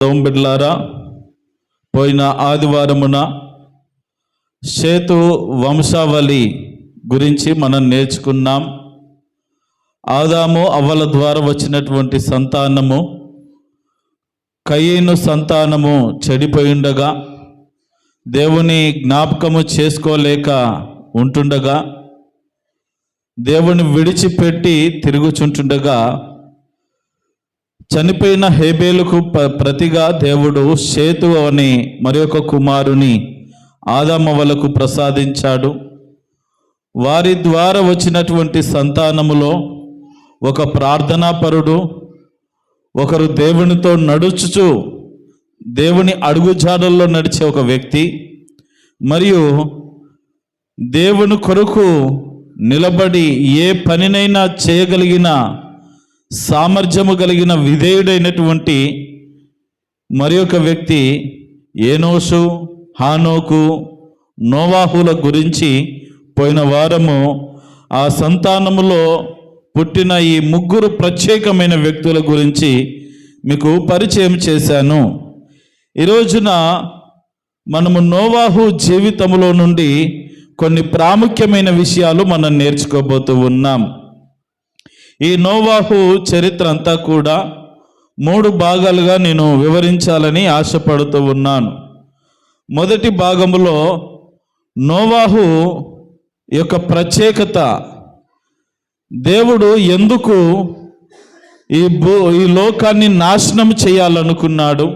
బిడ్డలారా, పోయిన ఆదివారమున షేతు వంశావళి గురించి మనం నేర్చుకున్నాం. ఆదాము అవ్వల ద్వారా వచ్చినటువంటి సంతానము, కయీను సంతానము చెడిపోయిండగా, దేవుని జ్ఞాపకము చేసుకోలేక ఉంటుండగా, దేవుని విడిచిపెట్టి తిరుగుచుంటుండగా, చనిపోయిన హేబేలుకు ప్రతిగా దేవుడు షేతు అని మరి ఒక కుమారుని ఆదామవ్వలకు ప్రసాదించాడు. వారి ద్వారా వచ్చినటువంటి సంతానములో ఒక ప్రార్థనాపరుడు, ఒకరు దేవునితో నడుచుచు దేవుని అడుగుజాడల్లో నడిచే ఒక వ్యక్తి, మరియు దేవుని కొరకు నిలబడి ఏ పనినైనా చేయగలిగిన సామర్థ్యము కలిగిన విధేయుడైనటువంటి మరి ఒక వ్యక్తి ఏనోషు, హానోకు, నోవాహుల గురించి పోయిన వారము ఆ సంతానములో పుట్టిన ఈ ముగ్గురు ప్రత్యేకమైన వ్యక్తుల గురించి మీకు పరిచయం చేశాను. ఈరోజున మనము నోవాహు జీవితంలో నుండి కొన్ని ప్రాముఖ్యమైన విషయాలు మనం నేర్చుకోబోతూ ఉన్నాం. ఈ నోవాహు చరిత్ర అంతా కూడా 3 భాగాలుగా నేను వివరించాలని ఆశపడుతూ ఉన్నాను. మొదటి భాగములో నోవాహు యొక్క ప్రత్యేకత, దేవుడు ఎందుకు ఈ లోకాన్ని నాశనం చేయాలనుకున్నాడు,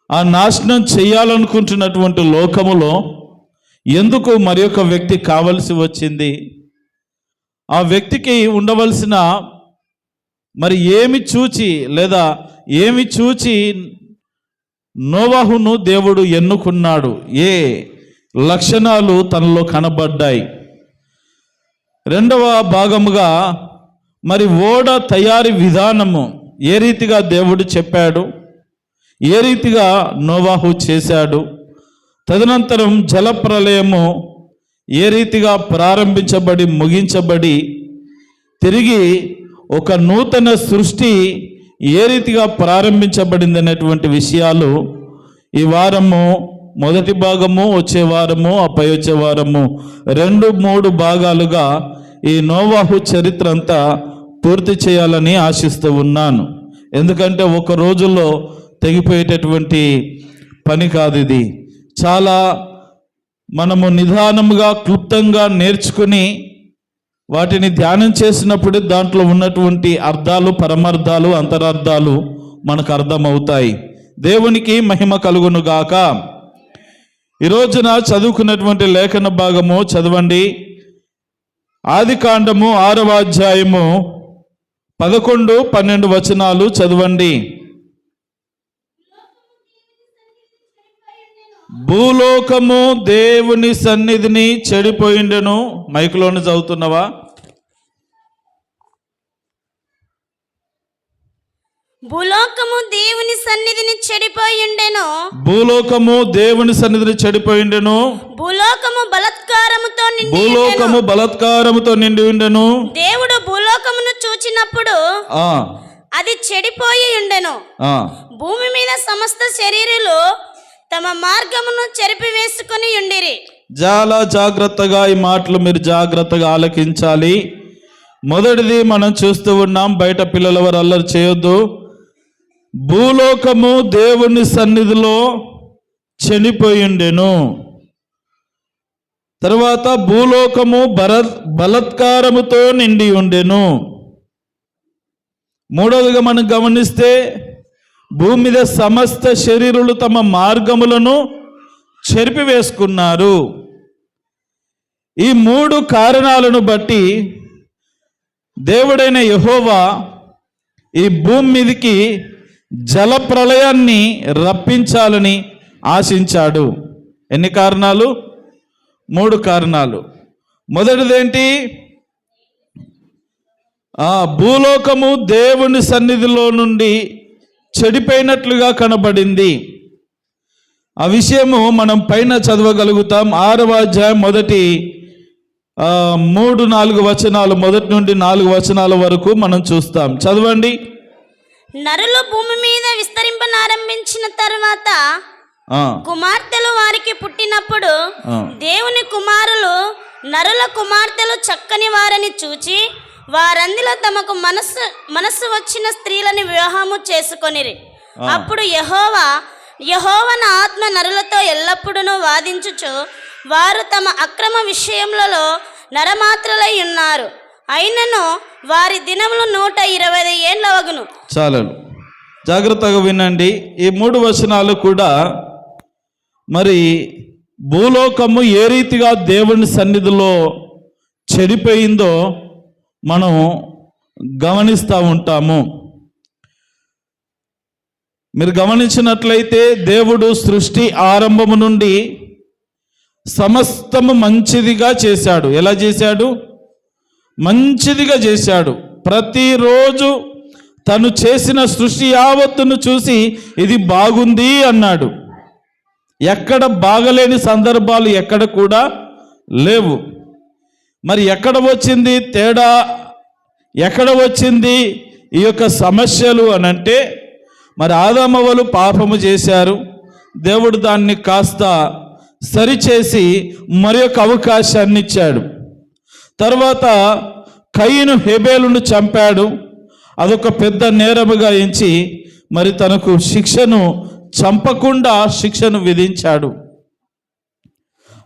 ఆ నాశనం చేయాలనుకుంటున్నటువంటి లోకములో ఎందుకు మరి ఒక వ్యక్తి కావలసి వచ్చింది, ఆ వ్యక్తికి ఉండవలసిన మరి ఏమి చూచి నోవాహును దేవుడు ఎన్నుకున్నాడు, ఏ లక్షణాలు తనలో కనబడ్డాయి. రెండవ భాగముగా మరి ఓడ తయారీ విధానము ఏ రీతిగా దేవుడు చెప్పాడు, ఏ రీతిగా నోవాహు చేశాడు, తదనంతరం జలప్రలయము ఏ రీతిగా ప్రారంభించబడి ముగించబడి తిరిగి ఒక నూతన సృష్టి ఏ రీతిగా ప్రారంభించబడింది అనేటువంటి విషయాలు ఈ వారము మొదటి భాగము, వచ్చే వారము, పై వచ్చే వారము 2-3 భాగాలుగా ఈ నోవాహు చరిత్ర అంతా పూర్తి చేయాలని ఆశిస్తూ ఉన్నాను. ఎందుకంటే ఒక రోజుల్లో తెగిపోయేటటువంటి పని కాదు ఇది. చాలా మనము నిదానముగా క్లుప్తంగా నేర్చుకుని వాటిని ధ్యానం చేసినప్పుడు దాంట్లో ఉన్నటువంటి అర్థాలు, పరమార్థాలు, అంతరార్థాలు మనకు అర్థమవుతాయి. దేవునికి మహిమ కలుగును గాక. ఈరోజున చదువుకున్నటువంటి లేఖన భాగము చదవండి. ఆదికాండము 6వ అధ్యాయము 11-12 వచనాలు చదవండి. భూలోకము దేవుని సన్నిధిని చెడిపోయిండెను. మైకులోని చదువుతున్నవా? భూలోకము దేవుని సన్నిధిని చెడిపోయిండెను. భూలోకము దేవుని సన్నిధిని చెడిపోయిండెను. భూలోకము బలాత్కారముతో నిండి ఉండెను. దేవుడు భూలోకమును చూచినప్పుడు అది చెడిపోయి ఉండెను. భూమి మీద సమస్త శరీరులు తమ మార్గమును చెరిపివేసుకుని ఉండిరి. చాలా జాగ్రత్తగా ఈ మాటలు మీరు జాగ్రత్తగా ఆలకించాలి. మొదటిది మనం చూస్తూ ఉన్నాం, బయట పిల్లల వారు అల్లరి చేయొద్దు. భూలోకము దేవుని సన్నిధిలో చనిపోయిండెను. తర్వాత భూలోకము బలాత్కారముతో నిండి ఉండెను. మూడవదిగా మనం గమనిస్తే భూమి మీద సమస్త శరీరులు తమ మార్గములను చెరిపివేసుకున్నారు. ఈ 3 కారణాలను బట్టి దేవుడైన యెహోవా ఈ భూమి మీదకి జల ప్రళయాన్ని రప్పించాలని ఆశించాడు. ఎన్ని కారణాలు? 3 కారణాలు. మొదటిదేంటి? భూలోకము దేవుని సన్నిధిలో నుండి చెడిపోయినట్లుగా కనబడింది. ఆ విషయము మనం పైన చదవగలుగుతాం. 6వ అధ్యాయం మొదటి 3-4 వచనాలు, మొదటి నుండి 4 వచనాల వరకు మనం చూస్తాం. చదవండి. నరులు భూమి మీద విస్తరింపనారంభించిరి. వచ్చిన తర్వాత ఆ, కుమార్తెలు వారికి పుట్టినప్పుడు ఆ. దేవుని కుమారులు నరుల కుమార్తెలు చక్కని వారని చూచి వారందిలో తమకు మనస్సు వచ్చిన స్త్రీలని వివాహము చేసుకొనిరి. అప్పుడు యెహోవా ఆత్మ నరులతో ఎల్లప్పుడూ వాదించుచు వారు తమ అక్రమ విషయములలో నరమాత్రులై ఉన్నారు. అయినను వారి దినములు 120 ఏండ్ల వగును. చాలు, జాగ్రత్తగా వినండి. ఈ 3 వచనాలు కూడా మరి భూలోకము ఏ రీతిగా దేవుని సన్నిధిలో చెడిపోయిందో మనం గమనిస్తూ ఉంటాము. మీరు గమనించినట్లయితే దేవుడు సృష్టి ఆరంభము నుండి సమస్తము మంచిదిగా చేశాడు. ఎలా చేశాడు? మంచిదిగా చేశాడు. ప్రతిరోజు తను చేసిన సృష్టి యావత్తును చూసి ఇది బాగుంది అన్నాడు. ఎక్కడ బాగలేని సందర్భాలు ఎక్కడ కూడా లేవు. మరి ఎక్కడ వచ్చింది తేడా? ఎక్కడ వచ్చింది ఈ యొక్క సమస్యలు అనంటే, మరి ఆదామవ్వలు పాపము చేశారు. దేవుడు దాన్ని కాస్త సరిచేసి మరి ఒక అవకాశాన్ని ఇచ్చాడు. తర్వాత కయీను హేబేలును చంపాడు. అదొక పెద్ద నేరముగా ఎంచి మరి తనకు శిక్షను చంపకుండా శిక్షను విధించాడు.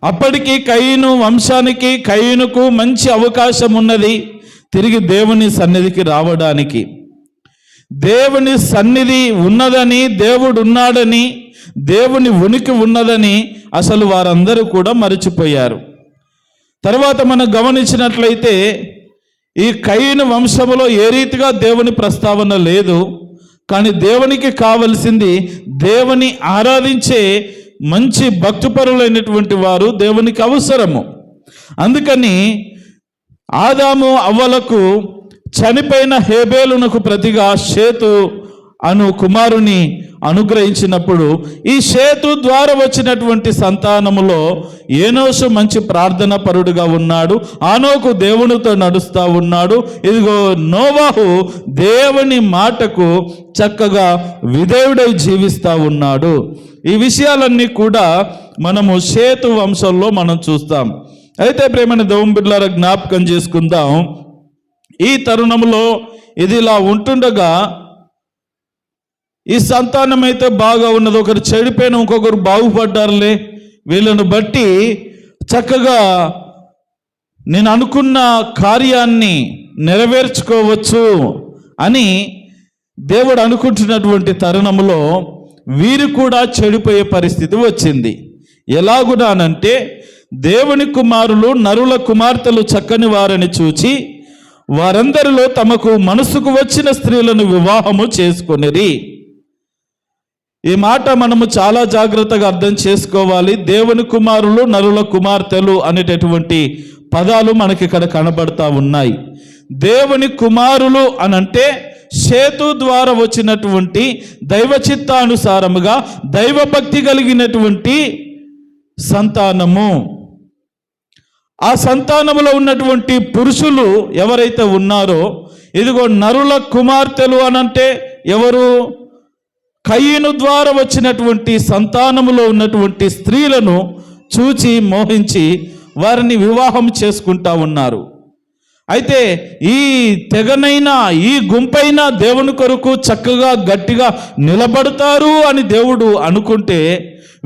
అప్పటికి కయీను వంశానికి, కయీనుకు మంచి అవకాశం ఉన్నది తిరిగి దేవుని సన్నిధికి రావడానికి. దేవుని సన్నిధి ఉన్నదని, దేవుడు ఉన్నాడని, దేవుని ఉనికి ఉన్నదని అసలు వారందరూ కూడా మరిచిపోయారు. తర్వాత మనం గమనించినట్లయితే ఈ కయీను వంశములో ఏ రీతిగా దేవుని ప్రస్తావన లేదు. కానీ దేవునికి కావలసింది దేవుని ఆరాధించే మంచి భక్తిపరులైనటువంటి వారు దేవునికి అవసరము. అందుకని ఆదాము అవ్వలకు చనిపోయిన హేబేలునకు ప్రతిగా షేతు అను కుమారుని అనుగ్రహించినప్పుడు ఈ షేతు ద్వారా వచ్చినటువంటి సంతానములో ఏనోషు మంచి ప్రార్థన పరుడుగా ఉన్నాడు. ఆనోకు దేవునితో నడుస్తూ ఉన్నాడు. ఇదిగో నోవాహు దేవుని మాటకు చక్కగా విధేయుడై జీవిస్తూ ఉన్నాడు. ఈ విషయాలన్నీ కూడా మనము షేతు వంశంలో మనం చూస్తాం. అయితే ప్రేమైన దేవుని బిడ్డలారా జ్ఞాపకం చేసుకుందాం. ఈ తరుణంలో ఇది ఇలా ఉంటుండగా ఈ సంతానం అయితే బాగా ఉన్నది. ఒకరు చెడిపోయిన ఇంకొకరు బాగుపడ్డారులే, వీళ్ళను బట్టి చక్కగా నేను అనుకున్న కార్యాన్ని నెరవేర్చుకోవచ్చు అని దేవుడు అనుకుంటున్నటువంటి తరుణంలో వీరు కూడా చెడిపోయే పరిస్థితి వచ్చింది. ఎలాగునానంటే దేవుని కుమారులు నరుల కుమార్తెలు చక్కని వారని చూచి వారందరిలో తమకు మనసుకు వచ్చిన స్త్రీలను వివాహము చేసుకొనిరి. ఈ మాట మనము చాలా జాగ్రత్తగా అర్థం చేసుకోవాలి. దేవుని కుమారులు నరుల కుమార్తెలు అనేటటువంటి పదాలు మనకి ఇక్కడ కనబడతా ఉన్నాయి. దేవుని కుమారులు అనంటే షేతు ద్వారా వచ్చినటువంటి దైవ చిత్తానుసారముగా దైవభక్తి కలిగినటువంటి సంతానము. ఆ సంతానములో ఉన్నటువంటి పురుషులు ఎవరైతే ఉన్నారో, ఇదిగో నరుల కుమార్తెలు అనంటే ఎవరు? కయీను ద్వారా వచ్చినటువంటి సంతానములో ఉన్నటువంటి స్త్రీలను చూచి మోహించి వారిని వివాహం చేసుకుంటా ఉన్నారు. అయితే ఈ తెగనైనా ఈ గుంపైనా దేవుని కొరకు చక్కగా గట్టిగా నిలబడతారు అని దేవుడు అనుకుంటే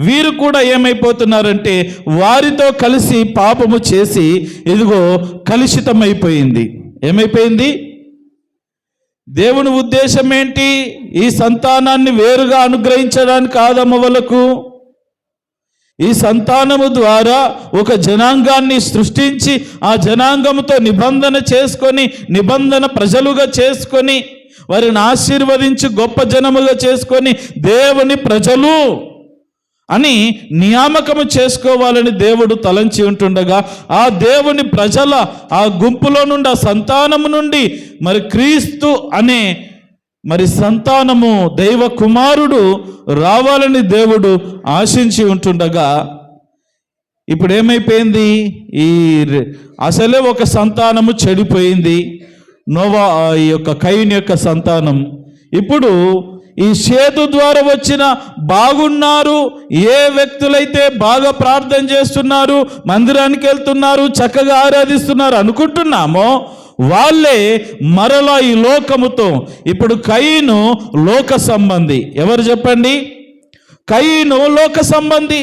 వీరు కూడా ఏమైపోతున్నారంటే వారితో కలిసి పాపము చేసి ఇదిగో కలుషితమైపోయింది. ఏమైపోయింది? దేవుని ఉద్దేశం ఏంటి? ఈ సంతానాన్ని వేరుగా అనుగ్రహించడానికి ఆదమవలకు ఈ సంతానము ద్వారా ఒక జనాంగాన్ని సృష్టించి ఆ జనాంగముతో నిబంధన చేసుకొని, నిబంధన ప్రజలుగా చేసుకొని, వారిని ఆశీర్వదించి గొప్ప జనముగా చేసుకొని దేవుని ప్రజలు అని నియామకము చేసుకోవాలని దేవుడు తలంచి ఉంటుండగా ఆ దేవుని ప్రజల ఆ గుంపులో నుండి, ఆ సంతానము నుండి మరి క్రీస్తు అనే మరి సంతానము దైవ కుమారుడు రావాలని దేవుడు ఆశించి ఉంటుండగా ఇప్పుడు ఏమైపోయింది? అసలే ఒక సంతానము చెడిపోయింది, నోవా ఈ యొక్క కయీను యొక్క సంతానం. ఇప్పుడు ఈ సేతు ద్వారా వచ్చిన బాగున్నారు, ఏ వ్యక్తులైతే బాగా ప్రార్థన చేస్తున్నారు, మందిరానికి వెళ్తున్నారు, చక్కగా ఆరాధిస్తున్నారు అనుకుంటున్నామో వాళ్ళే మరలా ఈ లోకముతో. ఇప్పుడు కయీను లోక సంబంధి. ఎవరు చెప్పండి? కయీను లోక సంబంధి,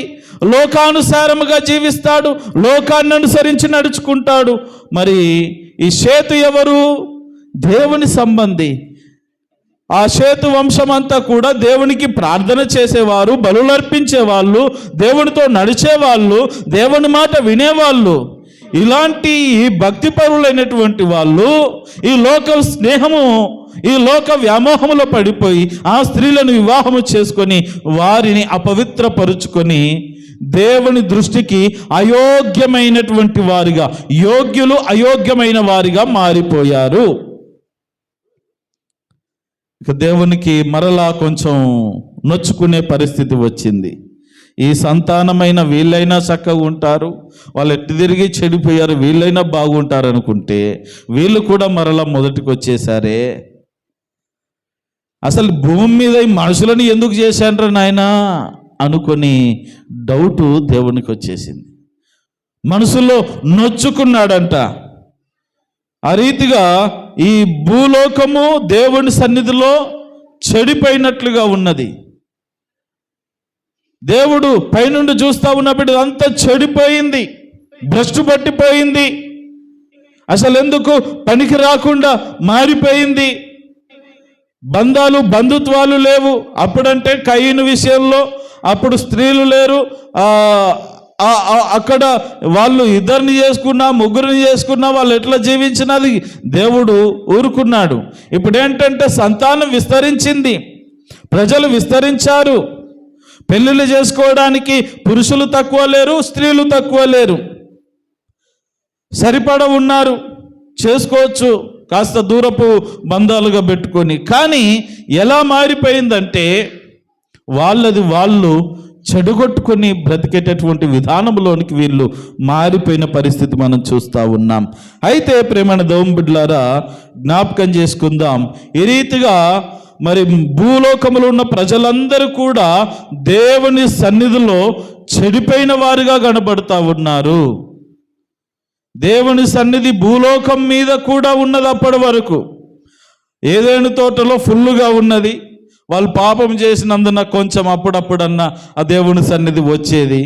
లోకానుసారముగా జీవిస్తాడు, లోకాన్ని అనుసరించి నడుచుకుంటాడు. మరి ఈ సేతు ఎవరు? దేవుని సంబంధి. ఆ సేతు వంశం అంతా కూడా దేవునికి ప్రార్థన చేసేవారు, బలులర్పించేవాళ్ళు, దేవునితో నడిచేవాళ్ళు, దేవుని మాట వినేవాళ్ళు. ఇలాంటి భక్తిపరులైనటువంటి వాళ్ళు ఈ లోక స్నేహము, ఈ లోక వ్యామోహములో పడిపోయి ఆ స్త్రీలను వివాహము చేసుకొని వారిని అపవిత్రపరుచుకొని దేవుని దృష్టికి అయోగ్యమైనటువంటి వారిగా, యోగ్యులు అయోగ్యమైన వారిగా మారిపోయారు. ఇక దేవునికి మరలా కొంచెం నొచ్చుకునే పరిస్థితి వచ్చింది. ఈ సంతానమైన వీళ్ళైనా చక్కగా ఉంటారు, వాళ్ళు ఎట్టి తిరిగి చెడిపోయారు, వీళ్ళైనా బాగుంటారు అనుకుంటే వీళ్ళు కూడా మరలా మొదటికి వచ్చేసారే. అసలు భూమి మీద ఈ మనుషులను ఎందుకు చేశాండ్రా నాయనా అనుకొని డౌటు దేవునికి వచ్చేసింది. మనసులో నొచ్చుకున్నాడంట. ఆ రీతిగా ఈ భూలోకము దేవుని సన్నిధిలో చెడిపోయినట్లుగా ఉన్నది. దేవుడు పైనుండి చూస్తా ఉన్నప్పుడు అంతా చెడిపోయింది, భ్రష్టు పట్టిపోయింది, అసలు ఎందుకు పనికి రాకుండా మారిపోయింది. బంధాలు బంధుత్వాలు లేవు. అప్పుడంటే కయీను విషయంలో అప్పుడు స్త్రీలు లేరు, అక్కడ వాళ్ళు ఇద్దరిని చేసుకున్నా ముగ్గురిని చేసుకున్నా వాళ్ళు ఎట్లా జీవించినది దేవుడు ఊరుకున్నాడు. ఇప్పుడు ఏంటంటే సంతానం విస్తరించింది, ప్రజలు విస్తరించారు, పెళ్ళిళ్ళు చేసుకోవడానికి పురుషులు తక్కువ లేరు, స్త్రీలు తక్కువ లేరు, సరిపడ ఉన్నారు, చేసుకోవచ్చు కాస్త దూరపు బంధాలుగా పెట్టుకొని. కానీ ఎలా మారిపోయిందంటే వాళ్ళది వాళ్ళు చెడగొట్టుకొని బ్రతికేటటువంటి విధానంలోనికి వీళ్ళు మారిపోయిన పరిస్థితి మనం చూస్తూ ఉన్నాం. అయితే ప్రేమైన దేవుని బిడ్డలారా, జ్ఞాపకం చేసుకుందాం, ఈ రీతిగా మరి భూలోకములో ఉన్న ప్రజలందరూ కూడా దేవుని సన్నిధిలో చెడిపోయిన వారుగా కనబడుతూ ఉన్నారు. దేవుని సన్నిధి భూలోకం మీద కూడా ఉన్నది. అప్పటి వరకు ఏదైనా తోటలో ఫుల్లుగా ఉన్నది, వాళ్ళు పాపం చేసినందున కొంచెం అప్పుడప్పుడన్నా ఆ దేవుని సన్నిధి వచ్చేది.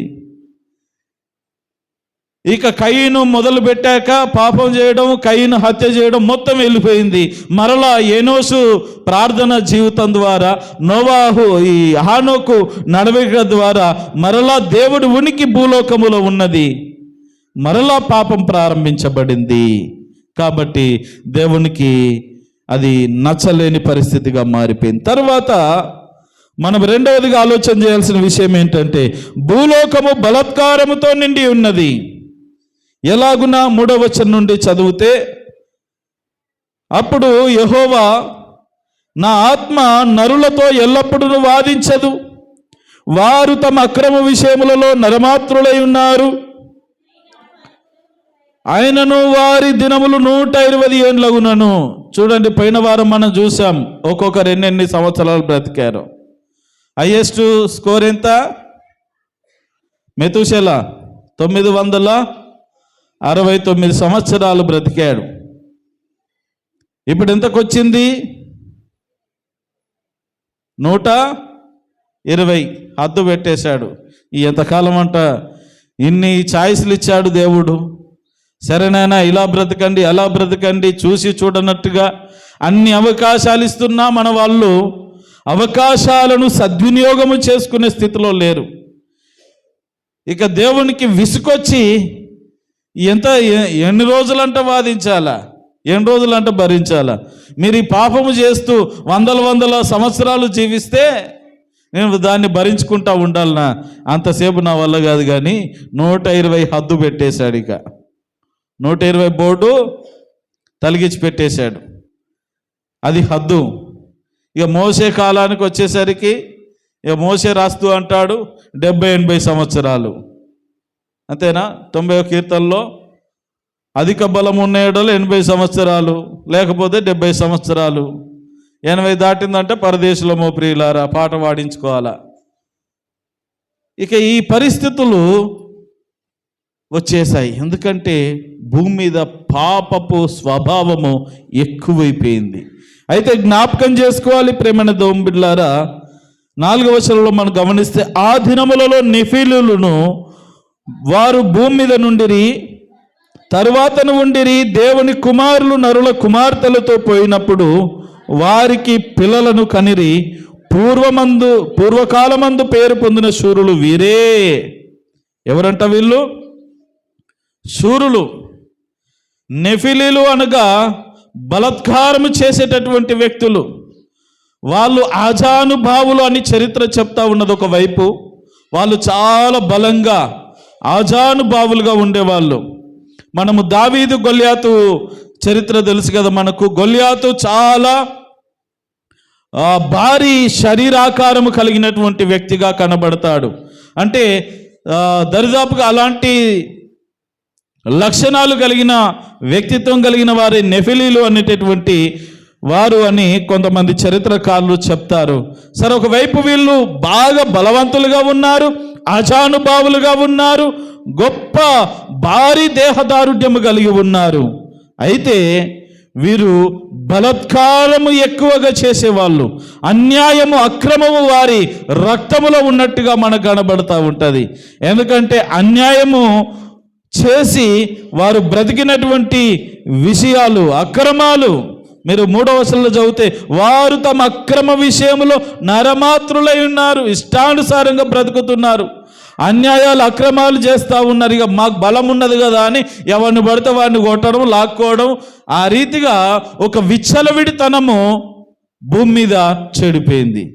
ఇక కయీను మొదలు పెట్టాక పాపం చేయడం, కయీను హత్య చేయడం మొత్తం వెళ్ళిపోయింది. మరలా ఎనోషు ప్రార్థన జీవితం ద్వారా, నోవాహు ఈ హానోకు నడవడిక ద్వారా మరలా దేవుడి ఉనికి భూలోకములో ఉన్నది. మరలా పాపం ప్రారంభించబడింది. కాబట్టి దేవునికి అది నచ్చలేని పరిస్థితిగా మారిపోయింది. తర్వాత మనం రెండవదిగా ఆలోచన చేయాల్సిన విషయం ఏంటంటే భూలోకము బలాత్కారముతో నిండి ఉన్నది. ఎలాగున 3వ వచనం నుండి చదివితే, అప్పుడు యెహోవా, నా ఆత్మ నరులతో ఎల్లప్పుడూ వాదించదు, వారు తమ అక్రమ విషయములలో నరమాత్రులై ఉన్నారు, ఆయనను వారి దినములు 120 ఏండ్లగునను. చూడండి, పోయిన వారం మనం చూసాం ఒక్కొక్కరు ఎన్నెన్ని సంవత్సరాలు బ్రతికారు. హైయెస్ట్ స్కోర్ ఎంత? మెతుషెల 969 సంవత్సరాలు బ్రతికాడు. ఇప్పుడు ఎంతకు వచ్చింది? 120. హద్దు పెట్టేశాడు. ఈ ఎంతకాలం అంట ఇన్ని ఛాయిస్లు ఇచ్చాడు దేవుడు. సరేనైనా ఇలా బ్రతకండి, అలా బ్రతకండి, చూసి చూడనట్టుగా అన్ని అవకాశాలు ఇస్తున్నా మన వాళ్ళు అవకాశాలను సద్వినియోగము చేసుకునే స్థితిలో లేరు. ఇక దేవునికి విసుకొచ్చి ఎన్ని రోజులంట వాదించాలా, ఎన్ని రోజులంట భరించాలా? మీరు ఈ పాపము చేస్తూ వందల సంవత్సరాలు జీవిస్తే నేను దాన్ని భరించుకుంటా ఉండాలనా? అంతసేపు నా వల్ల కాదు. కానీ 120 హద్దు పెట్టేశాడు. ఇక 120 బోర్డు తలిగించి పెట్టేశాడు. అది హద్దు. ఇక మోసే కాలానికి వచ్చేసరికి ఇక మోసే రాస్తూ అంటాడు 70-80 సంవత్సరాలు. అంతేనా? 90వ కీర్తనలో అధిక బలం ఉన్న ఏడలో 80 సంవత్సరాలు, లేకపోతే 70 సంవత్సరాలు. 80 దాటిందంటే పరదేశులమో ప్రియులారా పాట పాడించుకోవాలా. ఇక ఈ పరిస్థితులు వచ్చేసాయి. ఎందుకంటే భూమి మీద పాపపు స్వభావము ఎక్కువైపోయింది. అయితే జ్ఞాపకం చేసుకోవాలి ప్రేమైన దేవుని బిడ్డలారా, 4వ వచనంలో మనం గమనిస్తే, ఆ దినములలో నెఫీలీయులను వారు భూమి మీద నుండిరి, తరువాతను ఉండిరి. దేవుని కుమారులు నరుల కుమార్తెలతో పోయినప్పుడు వారికి పిల్లలను కనిరి. పూర్వకాలమందు పేరు పొందిన శూరులు వీరే. ఎవరంట వీళ్ళు? శూరులు. నెఫిలీలు అనగా బలాత్కారము చేసేటటువంటి వ్యక్తులు. వాళ్ళు ఆజానుభావులు అని చరిత్ర చెప్తా ఉన్నది. ఒకవైపు వాళ్ళు చాలా బలంగా ఆజానుభావులుగా ఉండేవాళ్ళు. మనము దావీదు గొల్యాతు చరిత్ర తెలుసు కదా మనకు. గొల్యాతు చాలా భారీ శరీరాకారము కలిగినటువంటి వ్యక్తిగా కనబడతాడు. అంటే దరిదాపుగా అలాంటి లక్షణాలు కలిగిన వ్యక్తిత్వం కలిగిన వారి నెఫిలీలు అనేటటువంటి వారు అని కొంతమంది చరిత్రకారులు చెప్తారు. సరే, ఒకవైపు వీళ్ళు బాగా బలవంతులుగా ఉన్నారు, ఆజానుభావులుగా ఉన్నారు, గొప్ప భారీ దేహదారుఢ్యము కలిగి ఉన్నారు. అయితే వీరు బలాత్కారము ఎక్కువగా చేసేవాళ్ళు. అన్యాయము అక్రమము వారి రక్తములో ఉన్నట్టుగా మనకు కనబడతా ఉంటుంది. ఎందుకంటే అన్యాయము చేసి వారు బ్రతికినటువంటి విషయాలు, అక్రమాలు మీరు 3వ వచనంలో చదివితే, వారు తమ అక్రమ విషయంలో నరమాత్రులై ఉన్నారు, ఇష్టానుసారంగా బ్రతుకుతున్నారు, అన్యాయాలు అక్రమాలు చేస్తూ ఉన్నారు. ఇక మాకు బలం ఉన్నది కదా అని ఎవరిని పడితే వారిని కొట్టడం, లాక్కోవడం, ఆ రీతిగా ఒక విచ్చలవిడితనము భూమి మీద చెడిపోయింది.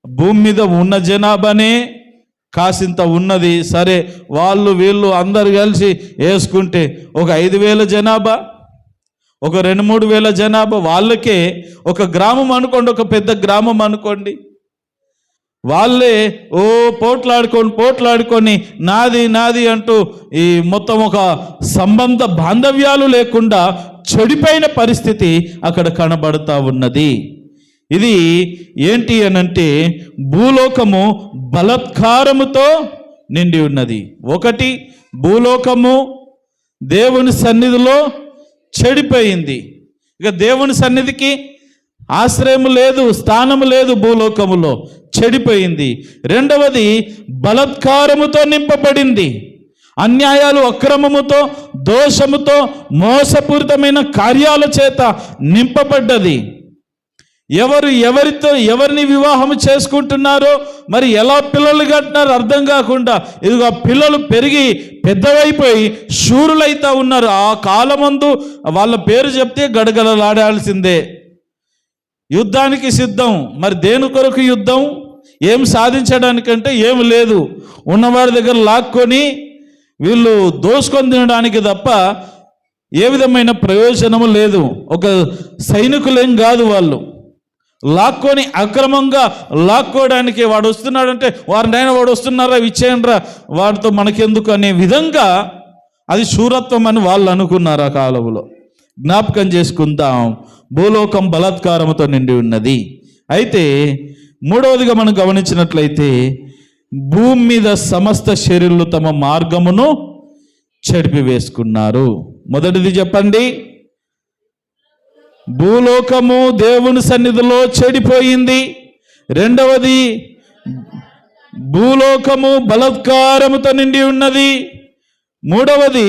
భూమి మీద ఉన్న జనాభానే కాసింత ఉన్నది. సరే, వాళ్ళు వీళ్ళు అందరు కలిసి వేసుకుంటే ఒక 5,000 జనాభా, ఒక 2-3 వేల జనాభా, వాళ్ళకే ఒక గ్రామం అనుకోండి, ఒక పెద్ద గ్రామం అనుకోండి. వాళ్ళే పోట్లాడుకొని నాది నాది అంటూ ఈ మొత్తం ఒక సంబంధ బాంధవ్యాలు లేకుండా చెడిపోయిన పరిస్థితి అక్కడ కనబడతా ఉన్నది. ఇది ఏంటి అనంటే భూలోకము బలాత్కారముతో నిండి ఉన్నది. ఒకటి, భూలోకము దేవుని సన్నిధిలో చెడిపోయింది. ఇక దేవుని సన్నిధికి ఆశ్రయము లేదు, స్థానము లేదు, భూలోకములో చెడిపోయింది. రెండవది, బలాత్కారముతో నింపబడింది. అన్యాయాలు, అక్రమముతో, దోషముతో, మోసపూరితమైన కార్యాల చేత నింపబడ్డది. ఎవరిని వివాహం చేసుకుంటున్నారో, మరి ఎలా పిల్లలు కంటున్నారో అర్థం కాకుండా ఇదిగో పిల్లలు పెరిగి పెద్దవైపోయి శూరులైతా ఉన్నారు. ఆ కాలమందు వాళ్ళ పేరు చెప్తే గడగడలాడాల్సిందే. యుద్ధానికి సిద్ధం. మరి దేని కొరకు యుద్ధం? ఏం సాధించడానికంటే ఏమి లేదు. ఉన్నవారి దగ్గర లాక్కొని వీళ్ళు దోసుకొని తినడానికి తప్ప ఏ విధమైన ప్రయోజనము లేదు. ఒక సైనికులేం కాదు వాళ్ళు. లాక్కొని అక్రమంగా లాక్కోవడానికి వాడు వస్తున్నాడంటే వారినైనా వాడు వస్తున్నారా, ఇచ్చేయండిరా, వాడితో మనకెందుకు అనే విధంగా అది శూరత్వం అని వాళ్ళు అనుకున్నారు ఆ కాలంలో. జ్ఞాపకం చేసుకుందాం, భూలోకం బలాత్కారంతో నిండి ఉన్నది. అయితే మూడవదిగా మనం గమనించినట్లయితే, భూమి మీద సమస్త శరీరులు తమ మార్గమును చెడిపి వేసుకున్నారు. మొదటిది చెప్పండి, భూలోకము దేవుని సన్నిధిలో చెడిపోయింది. రెండవది, భూలోకము బలాత్కారముతో నిండి ఉన్నది. మూడవది,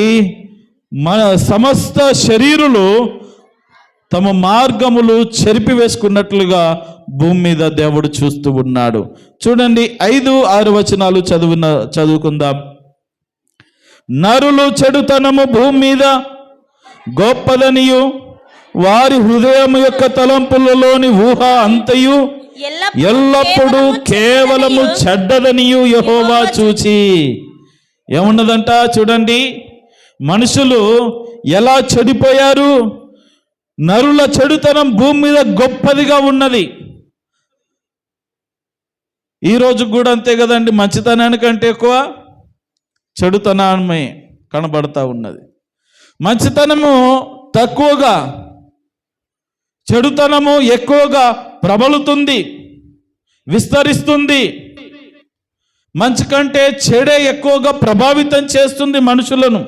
మన సమస్త శరీరులు తమ మార్గములు చెరిపి వేసుకున్నట్లుగా భూమి మీద దేవుడు చూస్తూ ఉన్నాడు. చూడండి, 5-6 వచనాలు చదువుకుందాం. నరులు చెడుతనము భూమి మీద గొప్పదనియు, వారి హృదయం యొక్క తలంపులలోని ఊహ అంతయు ఎల్లప్పుడూ కేవలము చెడ్డదనియు యెహోవా చూచి. ఏమున్నదంట చూడండి, మనుషులు ఎలా చెడిపోయారు. నరుల చెడుతనం భూమి మీద గొప్పదిగా ఉన్నది. ఈరోజు కూడా అంతే కదండి, మంచితనానికంటే ఎక్కువ చెడుతనమే కనబడతా ఉన్నది. మంచితనము తక్కువగా, చెడుతనము ఎక్కువగా ప్రబలుతుంది, విస్తరిస్తుంది. మంచి కంటే చెడే ఎక్కువగా ప్రభావితం చేస్తుంది మనుషులను.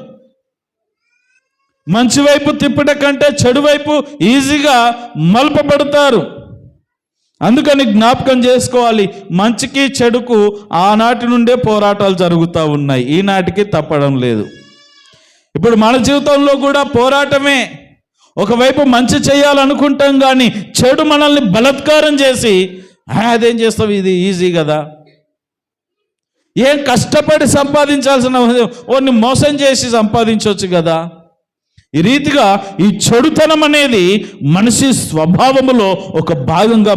మంచి వైపు తిప్పట కంటే చెడు వైపు ఈజీగా మలుపబడతారు. అందుకని జ్ఞాపకం చేసుకోవాలి, మంచికి చెడుకు ఆనాటి నుండే పోరాటాలు జరుగుతూ ఉన్నాయి, ఈనాటికి తప్పడం లేదు. ఇప్పుడు మన జీవితంలో కూడా పోరాటమే. ఒకవైపు మంచి చేయాలనుకుంటాం, కానీ చెడు మనల్ని బలాత్కారం చేసి అదేం చేస్తావు, ఇది ఈజీ కదా, ఏం కష్టపడి సంపాదించాల్సిన వాడిని మోసం చేసి సంపాదించవచ్చు కదా. ఈ రీతిగా ఈ చెడుతనం అనేది మనిషి స్వభావములో ఒక భాగంగా